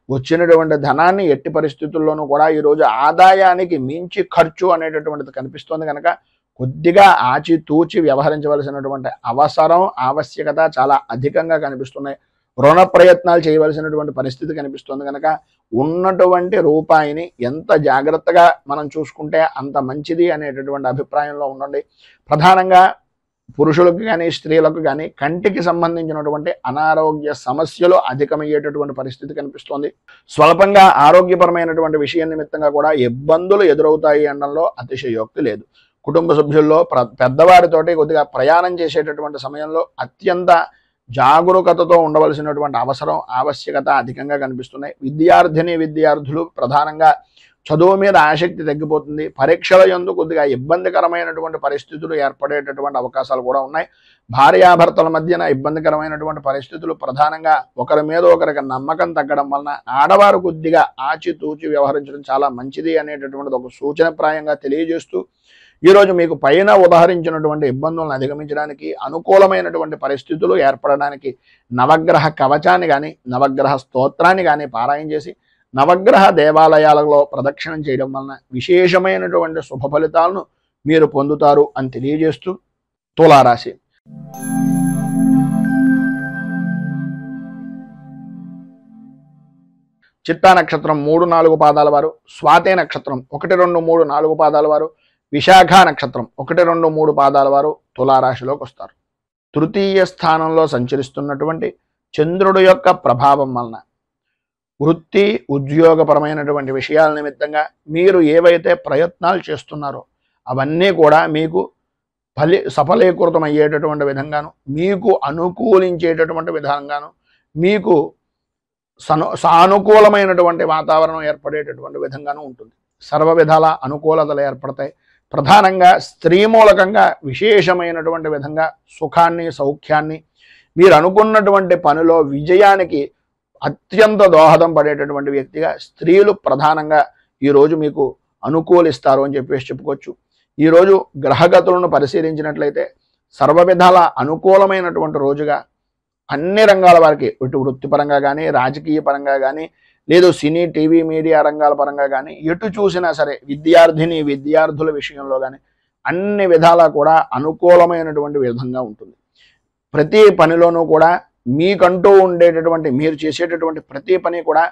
వచ్చినటువంటి ధనాన్ని ఎట్టి పరిస్థితుల్లోనూ కూడా ఈరోజు ఆదాయానికి మించి ఖర్చు అనేటటువంటిది కనిపిస్తోంది కనుక కొద్దిగా ఆచితూచి వ్యవహరించవలసినటువంటి అవసరం ఆవశ్యకత చాలా అధికంగా కనిపిస్తున్నాయి. రుణ ప్రయత్నాలు చేయవలసినటువంటి పరిస్థితి కనిపిస్తుంది. కనుక ఉన్నటువంటి రూపాయిని ఎంత జాగ్రత్తగా మనం చూసుకుంటే అంత మంచిది అనేటటువంటి అభిప్రాయంలో ఉండండి. ప్రధానంగా పురుషులకు కానీ స్త్రీలకు కానీ కంటికి సంబంధించినటువంటి అనారోగ్య సమస్యలు అధికమయ్యేటటువంటి పరిస్థితి కనిపిస్తోంది. స్వల్పంగా ఆరోగ్యపరమైనటువంటి విషయం నిమిత్తంగా కూడా ఇబ్బందులు ఎదురవుతాయి అనడంలో అతిశయోక్తి లేదు. కుటుంబ సభ్యుల్లో పెద్దవారితోటి కొద్దిగా ప్రయాణం చేసేటటువంటి సమయంలో అత్యంత జాగరూకతతో ఉండవలసినటువంటి అవసరం ఆవశ్యకత అధికంగా కనిపిస్తున్నాయి. విద్యార్థులు ప్రధానంగా చదువు మీద ఆసక్తి తగ్గిపోతుంది. పరీక్షల యందు కొద్దిగా ఇబ్బందికరమైనటువంటి పరిస్థితులు ఏర్పడేటటువంటి అవకాశాలు కూడా ఉన్నాయి. భార్యాభర్తల మధ్యన ఇబ్బందికరమైనటువంటి పరిస్థితులు ప్రధానంగా ఒకరి మీద ఒకరికి నమ్మకం తగ్గడం వలన ఆడవారు కొద్దిగా ఆచితూచి వ్యవహరించడం చాలా మంచిది అనేటటువంటిది ఒక సూచనప్రాయంగా తెలియజేస్తూ ఈరోజు మీకు పైన ఉదాహరించినటువంటి ఇబ్బందులను అధిగమించడానికి అనుకూలమైనటువంటి పరిస్థితులు ఏర్పడడానికి నవగ్రహ కవచాన్ని కానీ నవగ్రహ స్తోత్రాన్ని కానీ పారాయణ చేసి నవగ్రహ దేవాలయాలలో ప్రదక్షిణం చేయడం వలన విశేషమైనటువంటి శుభ ఫలితాలను మీరు పొందుతారు అని తెలియజేస్తూ తులారాశి. చిత్తా నక్షత్రం 3-4 పాదాల వారు, స్వాతి నక్షత్రం 1, 2, 3, 4 పాదాల వారు, విశాఖ నక్షత్రం 1, 2, 3 పాదాల వారు తులారాశిలోకి వస్తారు. తృతీయ స్థానంలో సంచరిస్తున్నటువంటి చంద్రుడు యొక్క ప్రభావం వలన వృత్తి ఉద్యోగపరమైనటువంటి విషయాల నిమిత్తంగా మీరు ఏవైతే ప్రయత్నాలు చేస్తున్నారో అవన్నీ కూడా మీకు సఫలీకృతం అయ్యేటటువంటి విధంగాను, మీకు అనుకూలించేటటువంటి విధంగాను, మీకు సానుకూలమైనటువంటి వాతావరణం ఏర్పడేటటువంటి విధంగాను ఉంటుంది. సర్వ విధాల అనుకూలతలు ఏర్పడతాయి. ప్రధానంగా స్త్రీ మూలకంగా విశేషమైనటువంటి విధంగా సుఖాన్ని సౌఖ్యాన్ని మీరు అనుకున్నటువంటి పనిలో విజయానికి అత్యంత దోహదం పడేటటువంటి వ్యక్తిగా స్త్రీలు ప్రధానంగా ఈరోజు మీకు అనుకూలిస్తారు అని చెప్పుకోవచ్చు. ఈరోజు గ్రహగతులను పరిశీలించినట్లయితే సర్వ విధాల అనుకూలమైనటువంటి రోజుగా అన్ని రంగాల వారికి ఇటు వృత్తిపరంగా కానీ రాజకీయ పరంగా కానీ లేదు సినీ టీవీ మీడియా రంగాల పరంగా కానీ ఎటు చూసినా సరే విద్యార్థుల విషయంలో కానీ అన్ని విధాలా కూడా అనుకూలమైనటువంటి విధంగా ఉంటుంది. ప్రతి పనిలోనూ కూడా మీకంటూ ఉండేటటువంటి మీరు చేసేటటువంటి ప్రతి పని కూడా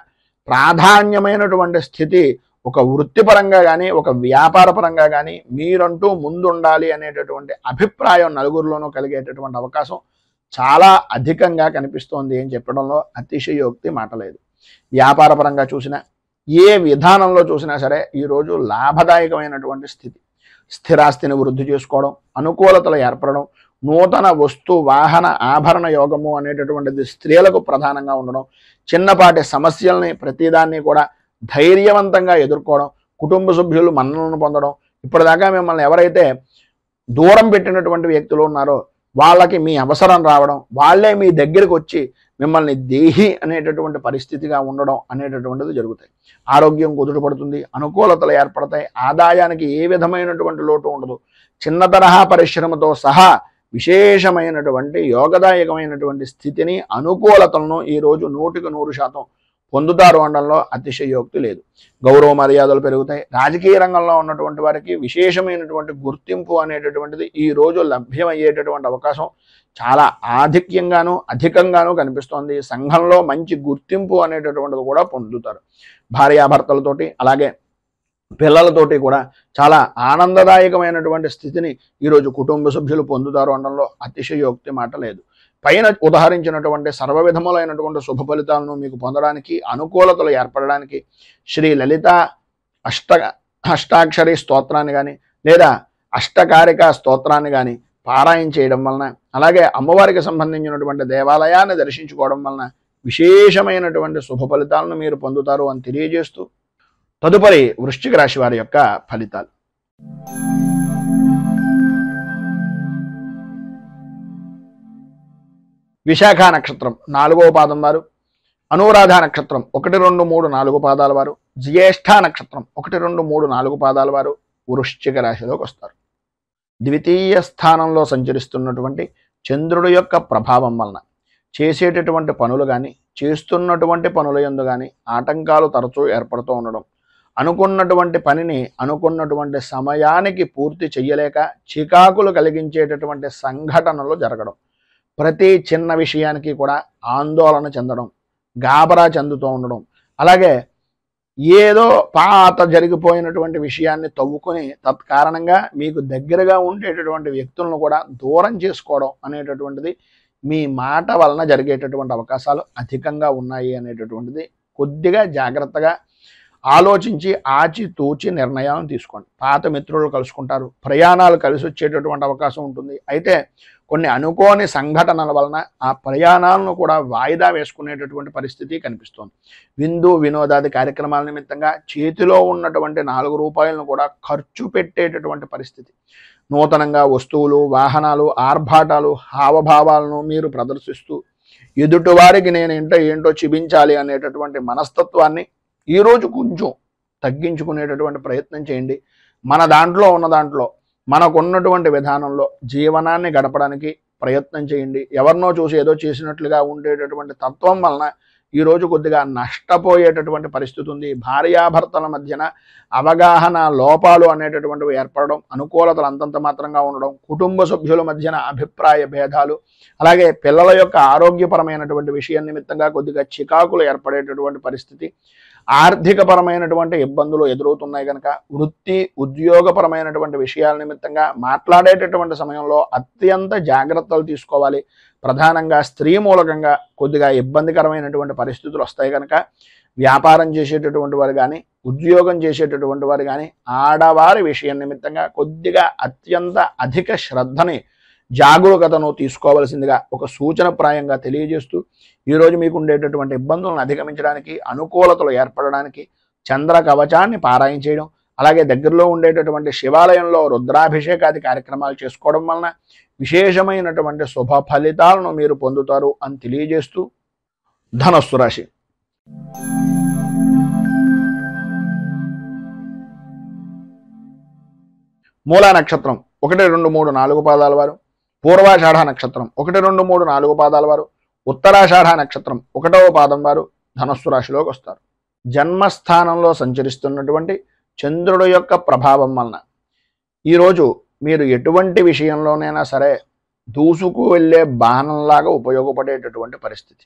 ప్రాధాన్యమైనటువంటి స్థితి ఒక వృత్తిపరంగా కానీ ఒక వ్యాపార పరంగా కానీ మీరంటూ ముందుండాలి అనేటటువంటి అభిప్రాయం నలుగురిలోనూ కలిగేటటువంటి అవకాశం చాలా అధికంగా కనిపిస్తోంది అని చెప్పడంలో అతిశయోక్తి మాట లేదు. వ్యాపార పరంగా చూసినా ఏ విధానంలో చూసినా సరే ఈరోజు లాభదాయకమైనటువంటి స్థితి. స్థిరాస్తిని వృద్ధి చేసుకోవడం, అనుకూలతలు ఏర్పడడం, నూతన వస్తు వాహన ఆభరణ యోగము అనేటటువంటిది స్త్రీలకు ప్రధానంగా ఉండడం, చిన్నపాటి సమస్యల్ని ప్రతిదాన్ని కూడా ధైర్యవంతంగా ఎదుర్కోవడం, కుటుంబ సభ్యులు మన్ననలను పొందడం, ఇప్పటిదాకా మిమ్మల్ని ఎవరైతే దూరం పెట్టినటువంటి వ్యక్తులు ఉన్నారో వాళ్ళకి మీ అవసరం రావడం, వాళ్ళే మీ దగ్గరికి వచ్చి మిమ్మల్ని దేహి అనేటటువంటి పరిస్థితిగా ఉండడం అనేటటువంటిది జరుగుతాయి. ఆరోగ్యం కుదుటపడుతుంది, అనుకూలతలు ఏర్పడతాయి, ఆదాయానికి ఏ విధమైనటువంటి లోటు ఉండదు. చిన్న తరహా పరిశ్రమతో సహా విశేషమైనటువంటి యోగదాయకమైనటువంటి స్థితిని అనుకూలతలను ఈరోజు 100% పొందుతారు అనడంలో అతిశయోక్తి లేదు. గౌరవ మర్యాదలు పెరుగుతాయి. రాజకీయ రంగంలో ఉన్నటువంటి వారికి విశేషమైనటువంటి గుర్తింపు అనేటటువంటిది ఈరోజు లభ్యమయ్యేటటువంటి అవకాశం చాలా అధికంగాను కనిపిస్తోంది. సంఘంలో మంచి గుర్తింపు అనేటటువంటిది కూడా పొందుతారు. భార్యాభర్తలతోటి అలాగే పిల్లలతోటి కూడా చాలా ఆనందదాయకమైనటువంటి స్థితిని ఈరోజు కుటుంబ సభ్యులు పొందుతారు అనడంలో అతిశయోక్తి మాట లేదు. పైన ఉదాహరించినటువంటి సర్వవిధములైనటువంటి శుభ ఫలితాలను మీకు పొందడానికి, అనుకూలతలు ఏర్పడడానికి శ్రీ లలిత అష్టాక్షరి స్తోత్రాన్ని కానీ లేదా అష్టకారిక స్తోత్రాన్ని కానీ పారాయణ చేయడం వలన, అలాగే అమ్మవారికి సంబంధించినటువంటి దేవాలయాన్ని దర్శించుకోవడం వలన విశేషమైనటువంటి శుభ ఫలితాలను మీరు పొందుతారు అని తెలియజేస్తూ తదుపరి వృశ్చిక రాశి వారి యొక్క ఫలితాలు. విశాఖ నక్షత్రం 4వ పాదం వారు, అనురాధ నక్షత్రం 1, 2, 3, 4 పాదాల వారు, జ్యేష్ఠ నక్షత్రం 1, 2, 3, 4 పాదాల వారు వృశ్చిక రాశిలోకి వస్తారు. ద్వితీయ స్థానంలో సంచరిస్తున్నటువంటి చంద్రుడి యొక్క ప్రభావం వలన చేసేటటువంటి పనులు కానీ చేస్తున్నటువంటి పనుల యందు కానీ ఆటంకాలు తరచూ ఏర్పడుతూ ఉండడం, అనుకున్నటువంటి పనిని అనుకున్నటువంటి సమయానికి పూర్తి చెయ్యలేక చికాకులు కలిగించేటటువంటి సంఘటనలు జరగడం, ప్రతి చిన్న విషయానికి కూడా ఆందోళన చెందడం, గాబరా చెందుతూ ఉండడం, అలాగే ఏదో పాత జరిగిపోయినటువంటి విషయాన్ని తవ్వుకొని తత్కారణంగా మీకు దగ్గరగా ఉండేటటువంటి వ్యక్తులను కూడా దూరం చేసుకోవడం అనేటటువంటిది మీ మాట వలన జరిగేటటువంటి అవకాశాలు అధికంగా ఉన్నాయి అనేటటువంటిది కొద్దిగా జాగ్రత్తగా ఆలోచించి ఆచితూచి నిర్ణయాలను తీసుకోండి. పాత మిత్రులు కలుసుకుంటారు, ప్రయాణాలు కలిసి వచ్చేటటువంటి అవకాశం ఉంటుంది. అయితే కొన్ని అనుకోని సంఘటనల వలన ఆ ప్రయాణాలను కూడా వాయిదా వేసుకునేటటువంటి పరిస్థితి కనిపిస్తోంది. విందు వినోదాది కార్యక్రమాల నిమిత్తంగా చేతిలో ఉన్నటువంటి 4 రూపాయలను కూడా ఖర్చు పెట్టేటటువంటి పరిస్థితి. నూతనంగా వస్తువులు, వాహనాలు, ఆర్భాటాలు, హావభావాలను మీరు ప్రదర్శిస్తూ ఎదుటివారికి నేను ఏంటో చూపించాలి అనేటటువంటి మనస్తత్వాన్ని ఈరోజు కొంచెం తగ్గించుకునేటటువంటి ప్రయత్నం చేయండి. మన దాంట్లో ఉన్న దాంట్లో మనకున్నటువంటి విధానంలో జీవనాన్ని గడపడానికి ప్రయత్నం చేయండి. ఎవరినో చూసి ఏదో చేసినట్లుగా ఉండేటటువంటి తత్వం వలన ఈరోజు కొద్దిగా నష్టపోయేటటువంటి పరిస్థితి ఉంది. భార్యాభర్తల మధ్యన అవగాహన లోపాలు అనేటటువంటివి ఏర్పడడం, అనుకూలతలు అంతంత మాత్రంగా ఉండడం, కుటుంబ సభ్యుల మధ్యన అభిప్రాయ భేదాలు, అలాగే పిల్లల యొక్క ఆరోగ్యపరమైనటువంటి విషయం నిమిత్తంగా కొద్దిగా చికాకులు ఏర్పడేటటువంటి పరిస్థితి, ఆర్థికపరమైనటువంటి ఇబ్బందులు ఎదురవుతున్నాయి కనుక వృత్తి ఉద్యోగపరమైనటువంటి విషయాల నిమిత్తంగా మాట్లాడేటటువంటి సమయంలో అత్యంత జాగ్రత్తలు తీసుకోవాలి. ప్రధానంగా స్త్రీ మూలకంగా కొద్దిగా ఇబ్బందికరమైనటువంటి పరిస్థితులు వస్తాయి కనుక వ్యాపారం చేసేటటువంటి వారు కానీ, ఉద్యోగం చేసేటటువంటి వారు కానీ ఆడవారి విషయం నిమిత్తంగా కొద్దిగా అత్యంత అధిక శ్రద్ధని, జాగరూకతను తీసుకోవాల్సిందిగా ఒక సూచనప్రాయంగా తెలియజేస్తూ ఈరోజు మీకు ఉండేటటువంటి ఇబ్బందులను అధిగమించడానికి, అనుకూలతలు ఏర్పడడానికి చంద్ర కవచాన్ని పారాయణ చేయడం, అలాగే దగ్గరలో ఉండేటటువంటి శివాలయంలో రుద్రాభిషేకాది కార్యక్రమాలు చేసుకోవడం వలన విశేషమైనటువంటి శుభ ఫలితాలను మీరు పొందుతారు అని తెలియజేస్తూ ధనస్సు రాశి. మూలా నక్షత్రం 1, 2, 3, 4 పాదాల వారు, పూర్వాషాఢ నక్షత్రం 1, 2, 3, 4 పాదాల వారు, ఉత్తరాషాఢ నక్షత్రం 1వ పాదం వారు ధనస్సు రాశిలోకి వస్తారు. జన్మస్థానంలో సంచరిస్తున్నటువంటి చంద్రుడు యొక్క ప్రభావం వలన ఈరోజు మీరు ఎటువంటి విషయంలోనైనా సరే దూసుకు వెళ్ళే బాణంలాగా ఉపయోగపడేటటువంటి పరిస్థితి.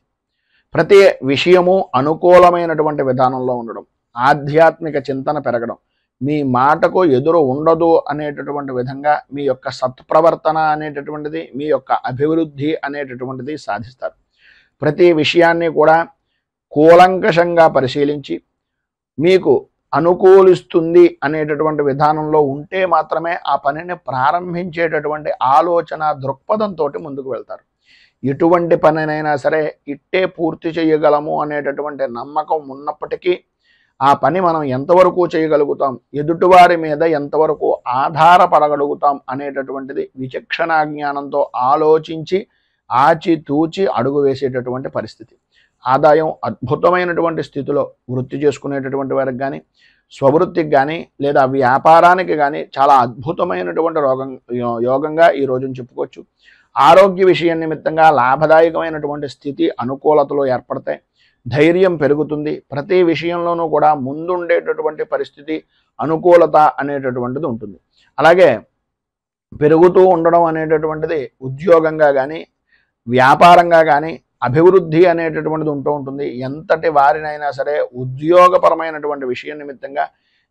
ప్రతి విషయము అనుకూలమైనటువంటి విధానంలో ఉండడం, ఆధ్యాత్మిక చింతన పెరగడం, మీ మాటకు ఎదురు ఉండదు అనేటటువంటి విధంగా మీ యొక్క సత్ప్రవర్తన అనేటటువంటిది, మీ యొక్క అభివృద్ధి అనేటటువంటిది సాధిస్తారు. ప్రతి విషయాన్ని కూడా కూలంకషంగా పరిశీలించి మీకు అనుకూలిస్తుంది అనేటటువంటి విధానంలో ఉంటే మాత్రమే ఆ పనిని ప్రారంభించేటటువంటి ఆలోచన దృక్పథంతో ముందుకు వెళ్తారు. ఎటువంటి పనినైనా సరే ఇట్టే పూర్తి చేయగలము అనేటటువంటి నమ్మకం ఉన్నప్పటికీ ఆ పని మనం ఎంతవరకు చేయగలుగుతాం, ఎదుటివారి మీద ఎంతవరకు ఆధారపడగలుగుతాం అనేటటువంటిది విచక్షణా జ్ఞానంతో ఆలోచించి ఆచితూచి అడుగు వేసేటటువంటి పరిస్థితి. ఆదాయం అద్భుతమైనటువంటి స్థితిలో వృత్తి చేసుకునేటటువంటి వారికి కానీ, స్వవృత్తికి కానీ, లేదా వ్యాపారానికి కానీ చాలా అద్భుతమైనటువంటి యోగంగా ఈ రోజును చెప్పుకోవచ్చు. ఆరోగ్య విషయం నిమిత్తంగా లాభదాయకమైనటువంటి స్థితి, అనుకూలతలు ఏర్పడతాయి. ధైర్యం పెరుగుతుంది. ప్రతి విషయంలోనూ కూడా ముందుండేటటువంటి పరిస్థితి, అనుకూలత అనేటటువంటిది ఉంటుంది. అలాగే పెరుగుతూ ఉండడం అనేటటువంటిది ఉద్యోగంగా కానీ, వ్యాపారంగా కానీ అభివృద్ధి అనేటటువంటిది ఉంటూ ఉంటుంది. ఎంతటి వారినైనా సరే ఉద్యోగపరమైనటువంటి విషయం నిమిత్తంగా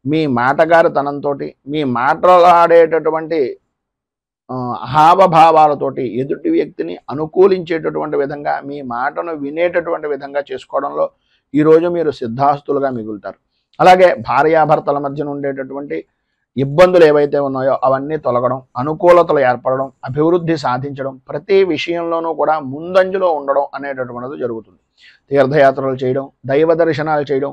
మీ మాటగారితనంతో, మీ మాట్లాడేటటువంటి హావభావాలతోటి ఎదుటి వ్యక్తిని అనుకూలించేటటువంటి విధంగా, మీ మాటను వినేటటువంటి విధంగా చేసుకోవడంలో ఈరోజు మీరు సిద్ధాస్తులుగా మిగులుతారు. అలాగే భార్యాభర్తల మధ్యన ఉండేటటువంటి ఇబ్బందులు ఏవైతే ఉన్నాయో అవన్నీ తొలగడం, అనుకూలతలు ఏర్పడడం, అభివృద్ధి సాధించడం, ప్రతి విషయంలోనూ కూడా ముందంజలో ఉండడం అనేటటువంటిది జరుగుతుంది. తీర్థయాత్రలు చేయడం, దైవ దర్శనాలు చేయడం,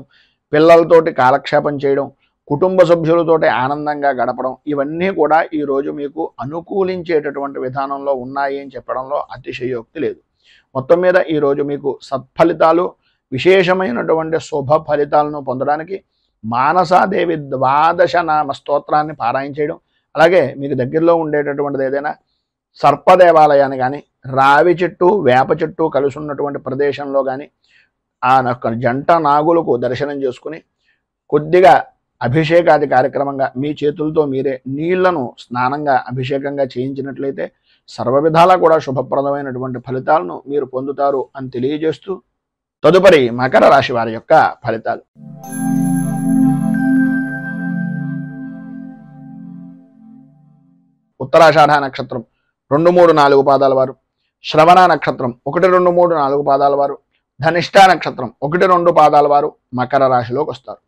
పిల్లలతోటి కాలక్షేపం చేయడం, కుటుంబ సభ్యులతోటి ఆనందంగా గడపడం, ఇవన్నీ కూడా ఈరోజు మీకు అనుకూలించేటటువంటి విధానంలో ఉన్నాయి అని చెప్పడంలో అతిశయోక్తి లేదు. మొత్తం మీద ఈరోజు మీకు సత్ఫలితాలు, విశేషమైనటువంటి శుభ ఫలితాలను పొందడానికి మానసాదేవి 12 నామ స్తోత్రాన్ని పారాయణ చేయడం, అలాగే మీకు దగ్గరలో ఉండేటటువంటిది ఏదైనా సర్పదేవాలయాన్ని కానీ, రావి చెట్టు, వేప చెట్టు కలిసి ఉన్నటువంటి ప్రదేశంలో కానీ ఆ జంట నాగులకు దర్శనం చేసుకుని కొద్దిగా అభిషేకాది కార్యక్రమంగా మీ చేతులతో మీరే నీళ్లను స్నానంగా అభిషేకంగా చేయించినట్లయితే సర్వ విధాలా కూడా శుభప్రదమైనటువంటి ఫలితాలను మీరు పొందుతారు అని తెలియజేస్తూ తదుపరి మకర రాశి వారి యొక్క ఫలితాలు. ఉత్తరాషాఢ నక్షత్రం 2, 3, 4 పాదాల వారు, శ్రవణ నక్షత్రం 1, 2, 3, 4 పాదాల వారు, ధనిష్ఠా నక్షత్రం 1, 2 పాదాల వారు మకర రాశిలోకి వస్తారు.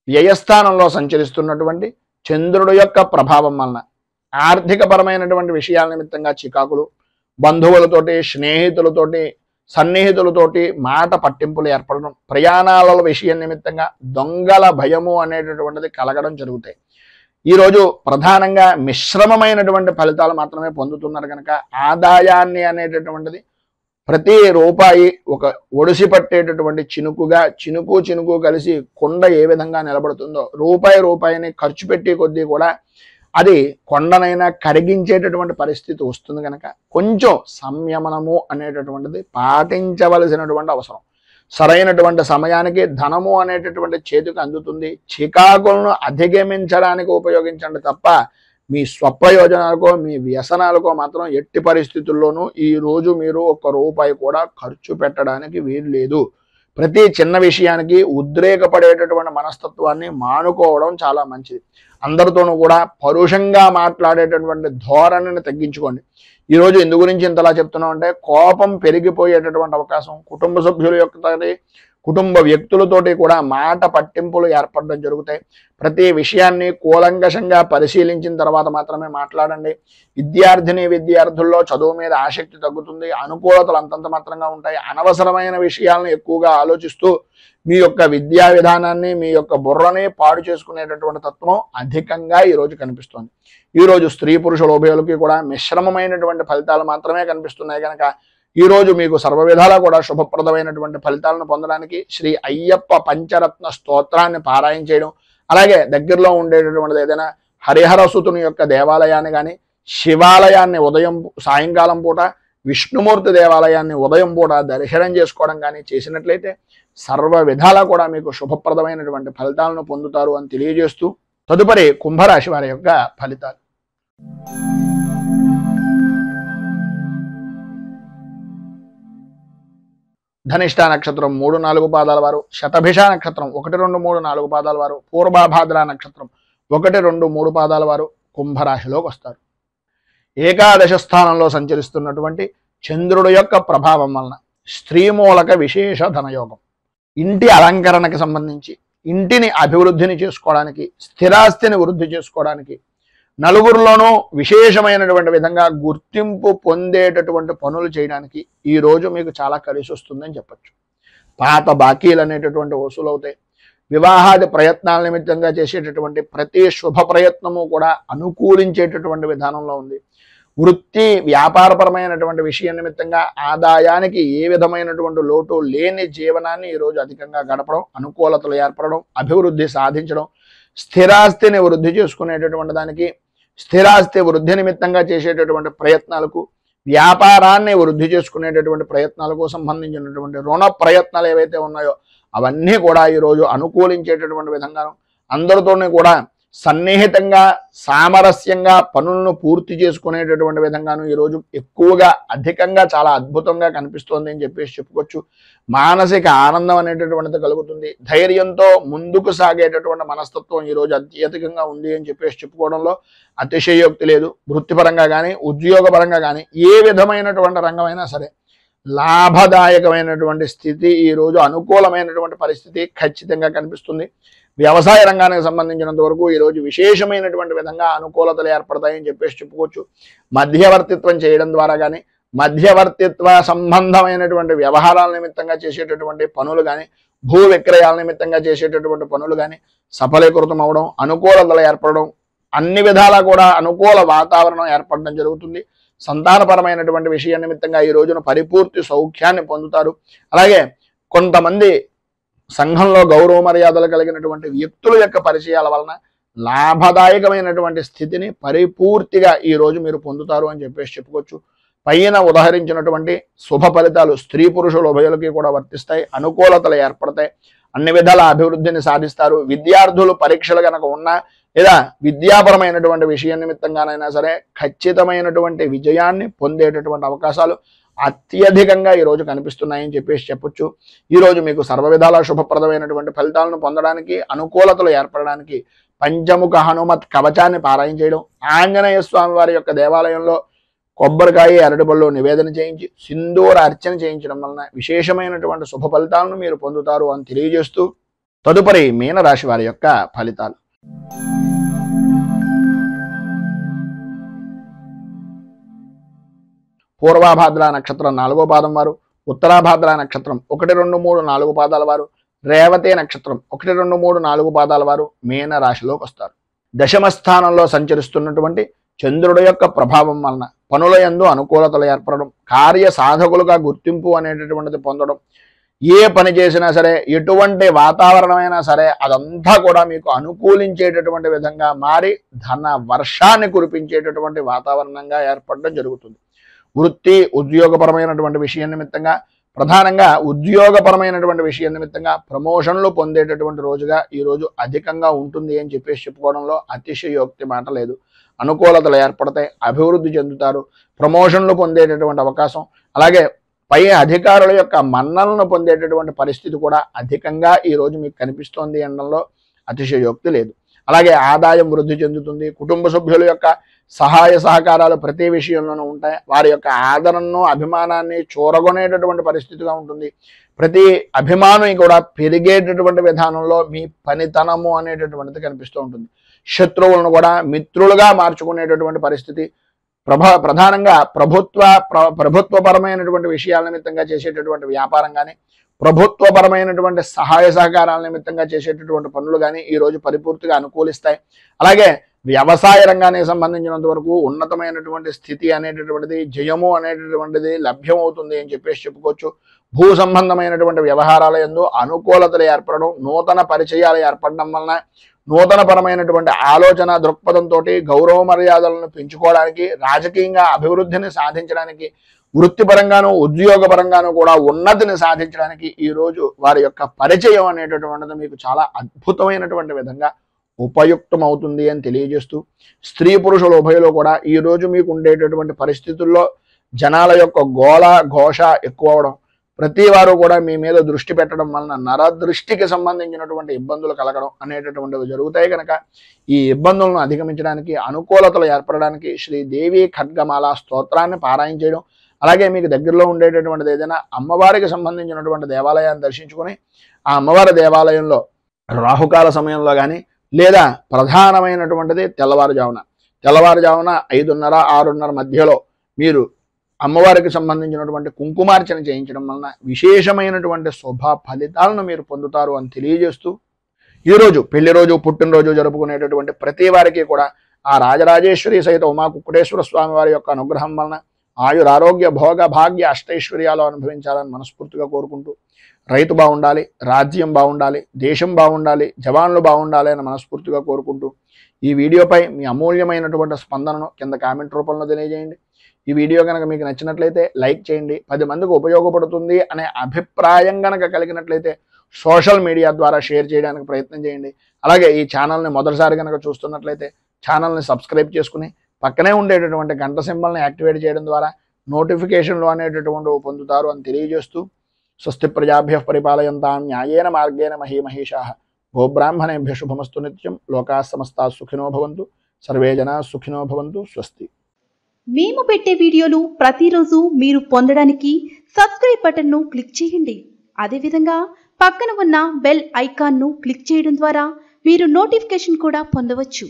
వ్యయస్థానంలో సంచరిస్తున్నటువంటి చంద్రుడు యొక్క ప్రభావం వలన ఆర్థికపరమైనటువంటి విషయాల నిమిత్తంగా చికాకులు, బంధువులతోటి, స్నేహితులతోటి, సన్నిహితులతోటి మాట పట్టింపులు ఏర్పడడం, ప్రయాణాల విషయం నిమిత్తంగా దొంగల భయము అనేటటువంటిది కలగడం జరుగుతాయి. ఈరోజు ప్రధానంగా మిశ్రమమైనటువంటి ఫలితాలు మాత్రమే పొందుతున్నారు కనుక ఆదాయాన్ని అనేటటువంటిది ప్రతి రూపాయి ఒక ఒడిసి పట్టేటటువంటి చినుకుగా, చినుకు కలిసి కొండ ఏ విధంగా నిలబడుతుందో రూపాయిని ఖర్చు పెట్టే కొద్దీ కూడా అది కొండనైనా కరిగించేటటువంటి పరిస్థితి వస్తుంది కనుక కొంచెం సంయమనము అనేటటువంటిది పాటించవలసినటువంటి అవసరం. సరైనటువంటి సమయానికి ధనము అనేటటువంటి చేతికి అందుతుంది. చికాకులను అధిగమించడానికి ఉపయోగించండి తప్ప మీ స్వప్రయోజనాలకో మీ వ్యసనాలకో మాత్రం ఎట్టి పరిస్థితుల్లోనూ ఈ రోజు మీరు ఒక్క రూపాయి కూడా ఖర్చు పెట్టడానికి వీలు లేదు. ప్రతి చిన్న విషయానికి ఉద్రేకపడేటటువంటి మనస్తత్వాన్ని మానుకోవడం చాలా మంచిది. అందరితోనూ కూడా పరుషంగా మాట్లాడేటటువంటి ధోరణిని తగ్గించుకోండి. ఈరోజు ఎందు గురించి ఇంతలా చెప్తున్నాం అంటే కోపం పెరిగిపోయేటటువంటి అవకాశం, కుటుంబ సభ్యుల యొక్క కుటుంబ వ్యక్తులతోటి కూడా మాట పట్టింపులు ఏర్పడడం జరుగుతాయి. ప్రతి విషయాన్ని కూలంకషంగా పరిశీలించిన తర్వాత మాత్రమే మాట్లాడండి. విద్యార్థుల్లో చదువు మీద ఆసక్తి తగ్గుతుంది. అనుకూలతలు అంతంత మాత్రంగా ఉంటాయి. అనవసరమైన విషయాలను ఎక్కువగా ఆలోచిస్తూ మీ యొక్క విద్యా విధానాన్ని, మీ యొక్క బుర్రని పాడు చేసుకునేటటువంటి తత్వం అధికంగా ఈరోజు కనిపిస్తుంది. ఈరోజు స్త్రీ పురుషుల ఉభయులకి కూడా మిశ్రమమైనటువంటి ఫలితాలు మాత్రమే కనిపిస్తున్నాయి కనుక ఈరోజు మీకు సర్వ విధాలా కూడా శుభప్రదమైనటువంటి ఫలితాలను పొందడానికి శ్రీ అయ్యప్ప పంచరత్న స్తోత్రాన్ని పారాయణ చేయడం, అలాగే దగ్గరలో ఉండేటటువంటిది ఏదైనా హరిహరసుతుని యొక్క దేవాలయాన్ని కానీ, శివాలయాన్ని సాయంకాలం పూట, విష్ణుమూర్తి దేవాలయాన్ని ఉదయం పూట దర్శనం చేసుకోవడం కానీ చేసినట్లయితే సర్వ విధాలా కూడా మీకు శుభప్రదమైనటువంటి ఫలితాలను పొందుతారు అని తెలియజేస్తూ తదుపరి కుంభరాశి వారి యొక్క ఫలితాలు. ధనిష్ఠా నక్షత్రం 3, 4 పాదాల వారు, శతభిష నక్షత్రం 1, 2, 3, 4 పాదాల వారు, పూర్వభాద్ర నక్షత్రం 1, 2, 3 పాదాల వారు కుంభరాశిలోకి వస్తారు. ఏకాదశ స్థానంలో సంచరిస్తున్నటువంటి చంద్రుడు యొక్క ప్రభావం వలన స్త్రీమూలక విశేష ధనయోగం, ఇంటి అలంకరణకి సంబంధించి, ఇంటిని అభివృద్ధిని చేసుకోవడానికి, స్థిరాస్తిని వృద్ధి చేసుకోవడానికి, నలుగురిలోనూ విశేషమైనటువంటి విధంగా గుర్తింపు పొందేటటువంటి పనులు చేయడానికి ఈరోజు మీకు చాలా కలిసి వస్తుందని చెప్పచ్చు. పాత బాకీలు అనేటటువంటి వసూలు అవుతాయి. వివాహాది ప్రయత్నాల నిమిత్తంగా చేసేటటువంటి ప్రతి శుభ ప్రయత్నము కూడా అనుకూలించేటటువంటి విధానంలో ఉంది. వృత్తి వ్యాపారపరమైనటువంటి విషయం నిమిత్తంగా ఆదాయానికి ఏ విధమైనటువంటి లోటు లేని జీవనాన్ని ఈరోజు అధికంగా గడపడం, అనుకూలతలు ఏర్పడడం, అభివృద్ధి సాధించడం, స్థిరాస్తిని వృద్ధి చేసుకునేటటువంటి దానికి, స్థిరాస్తి వృద్ధి నిమిత్తంగా చేసేటటువంటి ప్రయత్నాలకు, వ్యాపారాన్ని వృద్ధి చేసుకునేటటువంటి ప్రయత్నాలకు సంబంధించినటువంటి రుణ ప్రయత్నాలు ఏవైతే ఉన్నాయో అవన్నీ కూడా ఈరోజు అనుకూలించేటటువంటి విధంగాను, అందరితోనే కూడా సన్నిహితంగా సామరస్యంగా పనులను పూర్తి చేసుకునేటటువంటి విధంగాను ఈరోజు ఎక్కువగా అధికంగా చాలా అద్భుతంగా కనిపిస్తోంది అని చెప్పుకోవచ్చు. మానసిక ఆనందం అనేటటువంటిది కలుగుతుంది. ధైర్యంతో ముందుకు సాగేటటువంటి మనస్తత్వం ఈరోజు అత్యధికంగా ఉంది అని చెప్పుకోవడంలో అతిశయోక్తి లేదు. వృత్తిపరంగా కానీ, ఉద్యోగపరంగా కానీ, ఏ విధమైనటువంటి రంగమైనా సరే లాభదాయకమైనటువంటి స్థితి, ఈరోజు అనుకూలమైనటువంటి పరిస్థితి ఖచ్చితంగా కనిపిస్తుంది. వ్యవసాయ రంగానికి సంబంధించినంత వరకు ఈరోజు విశేషమైనటువంటి విధంగా అనుకూలతలు ఏర్పడతాయని చెప్పుకోవచ్చు. మధ్యవర్తిత్వం చేయడం ద్వారా కానీ, మధ్యవర్తిత్వ సంబంధమైనటువంటి వ్యవహారాల నిమిత్తంగా చేసేటటువంటి పనులు కానీ, భూ విక్రయాల నిమిత్తంగా చేసేటటువంటి పనులు కానీ సఫలీకృతం అవడం, అనుకూలతలు ఏర్పడడం, అన్ని విధాలా కూడా అనుకూల వాతావరణం ఏర్పడడం జరుగుతుంది. సంతానపరమైనటువంటి విషయం నిమిత్తంగా ఈ రోజున పరిపూర్తి సౌఖ్యాన్ని పొందుతారు. అలాగే కొంతమంది సంఘంలో గౌరవ మర్యాదలు కలిగినటువంటి వ్యక్తుల యొక్క పరిచయాల వలన లాభదాయకమైనటువంటి స్థితిని పరిపూర్తిగా ఈ రోజు మీరు పొందుతారు అని చెప్పుకోవచ్చు. పైన ఉదాహరించినటువంటి శుభ ఫలితాలు స్త్రీ పురుషుల ఉభయులకి కూడా వర్తిస్తాయి. అనుకూలతలు ఏర్పడతాయి. అన్ని విధాల అభివృద్ధిని సాధిస్తారు. విద్యార్థులు పరీక్షలు కనుక ఉన్నా, లేదా విద్యాపరమైనటువంటి విషయం నిమిత్తంగానైనా సరే ఖచ్చితమైనటువంటి విజయాన్ని పొందేటటువంటి అవకాశాలు అత్యధికంగా ఈరోజు కనిపిస్తున్నాయని చెప్పొచ్చు. ఈరోజు మీకు సర్వ విధాల శుభప్రదమైనటువంటి ఫలితాలను పొందడానికి, అనుకూలతలు ఏర్పడడానికి పంచముఖ హనుమత్ కవచాన్ని పారాయణ చేయడం, ఆంజనేయ స్వామి వారి యొక్క దేవాలయంలో కొబ్బరికాయ అరటిపళ్ళు నివేదన చేయించి సింధూర అర్చన చేయించడం వలన విశేషమైనటువంటి శుభ ఫలితాలను మీరు పొందుతారు అని తెలియజేస్తూ తదుపరి మీనరాశి వారి యొక్క ఫలితాలు. పూర్వాభాద్ర నక్షత్రం 4వ పాదం వారు, ఉత్తరాభాద్ర నక్షత్రం 1, 2, 3, 4 పాదాల వారు, రేవతి నక్షత్రం 1, 2, 3, 4 పాదాల వారు మీన రాశిలోకి వస్తారు. దశమ స్థానంలో సంచరిస్తున్నటువంటి చంద్రుడి యొక్క ప్రభావం వలన పనుల యందు అనుకూలతలు ఏర్పడడం, కార్య సాధకులుగా గుర్తింపు అనేటటువంటిది పొందడం, ఏ పని చేసినా సరే ఎటువంటి వాతావరణమైనా సరే అదంతా కూడా మీకు అనుకూలించేటటువంటి విధంగా మారి ధన వర్షాన్ని కురిపించేటటువంటి వాతావరణంగా ఏర్పడడం జరుగుతుంది. వృత్తి ఉద్యోగపరమైనటువంటి విషయం నిమిత్తంగా, ప్రధానంగా ఉద్యోగపరమైనటువంటి విషయం నిమిత్తంగా ప్రమోషన్లు పొందేటటువంటి రోజుగా ఈరోజు అధికంగా ఉంటుంది అని చెప్పుకోవడంలో అతిశయోక్తి మాట లేదు. అనుకూలతలు ఏర్పడతాయి, అభివృద్ధి చెందుతారు, ప్రమోషన్లు పొందేటటువంటి అవకాశం, అలాగే పై అధికారుల యొక్క మన్నలను పొందేటటువంటి పరిస్థితి కూడా అధికంగా ఈరోజు మీకు కనిపిస్తోంది అనడంలో అతిశయోక్తి లేదు. అలాగే ఆదాయం వృద్ధి చెందుతుంది. కుటుంబ సభ్యుల యొక్క సహాయ సహకారాలు ప్రతి విషయంలోనూ ఉంటాయి. వారి యొక్క ఆదరణను, అభిమానాన్ని చూరగొనేటటువంటి పరిస్థితిగా ఉంటుంది. ప్రతి అభిమానం కూడా పెరిగేటటువంటి విధానంలో మీ పనితనము అనేటటువంటిది కనిపిస్తూ ఉంటుంది. శత్రువులను కూడా మిత్రులుగా మార్చుకునేటటువంటి పరిస్థితి, ప్రధానంగా ప్రభుత్వపరమైనటువంటి విషయాల నిమిత్తంగా చేసేటటువంటి వ్యాపారం కానీ, ప్రభుత్వపరమైనటువంటి సహాయ సహకారాల నిమిత్తంగా చేసేటటువంటి పనులు కానీ ఈరోజు పరిపూర్తిగా అనుకూలిస్తాయి. అలాగే వ్యవసాయ రంగానికి సంబంధించినంత వరకు ఉన్నతమైనటువంటి స్థితి అనేటటువంటిది, జయము అనేటటువంటిది లభ్యమవుతుంది అని చెప్పుకోవచ్చు. భూ సంబంధమైనటువంటి వ్యవహారాల యందు అనుకూలతలు ఏర్పడడం, నూతన పరిచయాలు ఏర్పడడం వలన నూతన పరమైనటువంటి ఆలోచన దృక్పథంతో గౌరవ మర్యాదలను పెంచుకోవడానికి, రాజకీయంగా అభివృద్ధిని సాధించడానికి, వృత్తిపరంగాను ఉద్యోగపరంగాను కూడా ఉన్నతిని సాధించడానికి ఈరోజు వారి యొక్క పరిచయం అనేటటువంటిది మీకు చాలా అద్భుతమైనటువంటి విధంగా ఉపయుక్తమవుతుంది అని తెలియజేస్తూ, స్త్రీ పురుషుల ఉభయలో కూడా ఈరోజు మీకు ఉండేటటువంటి పరిస్థితుల్లో జనాల యొక్క గోళ ఘోష ఎక్కువ అవడం, ప్రతి వారు కూడా మీ మీద దృష్టి పెట్టడం వలన నరదృష్టికి సంబంధించినటువంటి ఇబ్బందులు కలగడం అనేటటువంటివి జరుగుతాయి. కనుక ఈ ఇబ్బందులను అధిగమించడానికి, అనుకూలతలు ఏర్పడడానికి శ్రీదేవి ఖడ్గమాల స్తోత్రాన్ని పారాయణ చేయడం, అలాగే మీకు దగ్గరలో ఉండేటటువంటిది ఏదైనా అమ్మవారికి సంబంధించినటువంటి దేవాలయాన్ని దర్శించుకొని ఆ అమ్మవారి దేవాలయంలో రాహుకాల సమయంలో కానీ, లేదా ప్రధానమైనటువంటిది తెల్లవారుజామున 5:30, 6:30 మధ్యలో మీరు అమ్మవారికి సంబంధించినటువంటి కుంకుమార్చన చేయించడం వలన విశేషమైనటువంటి శుభ ఫలితాలను మీరు పొందుతారు అని తెలియజేస్తూ, ఈరోజు పెళ్లి రోజు, పుట్టినరోజు జరుపుకునేటటువంటి ప్రతి వారికి కూడా ఆ రాజరాజేశ్వరి సహిత ఉమా కుక్కుటేశ్వర స్వామి వారి యొక్క అనుగ్రహం వలన ఆయురారోగ్య భోగ భాగ్య అష్టైశ్వర్యాలు అనుభవించాలని మనస్ఫూర్తిగా కోరుకుంటూ, రైతు బాగుండాలి, రాజ్యం బాగుండాలి, దేశం బాగుండాలి, జవాన్లు బాగుండాలి అని మనస్ఫూర్తిగా కోరుకుంటూ ఈ వీడియోపై మీ అమూల్యమైనటువంటి స్పందనను కింద కామెంట్ రూపంలో తెలియజేయండి. ఈ వీడియో కనుక మీకు నచ్చినట్లయితే లైక్ చేయండి. 10 మందికి ఉపయోగపడుతుంది అనే అభిప్రాయం కనుక కలిగినట్లయితే సోషల్ మీడియా ద్వారా షేర్ చేయడానికి ప్రయత్నం చేయండి. అలాగే ఈ ఛానల్ని మొదటిసారి కనుక చూస్తున్నట్లయితే ఛానల్ని సబ్స్క్రైబ్ చేసుకుని పక్కనే ఉండేటటువంటి గంట సింబల్ని యాక్టివేట్ చేయడం ద్వారా నోటిఫికేషన్లు అనేటటువంటివి పొందుతారు అని తెలియజేస్తూ, స్వస్తి ప్రజాభ్యః పరిపాలయంతాం న్యాయేన మార్గేణ మహీమహేషాః గోబ్రాహ్మణేభ్య శుభమస్తు నిత్యం. లోకాః సమస్తాః సుఖినో భవంతు. సర్వే జనాః సుఖినో భవంతు. స్వస్తి. మేము పెట్టే వీడియోలు ప్రతిరోజు మీరు పొందడానికి సబ్స్క్రైబ్ బటన్ను క్లిక్ చేయండి. అదేవిధంగా పక్కన ఉన్న బెల్ ఐకాన్ను క్లిక్ చేయడం ద్వారా మీరు నోటిఫికేషన్ కూడా పొందవచ్చు.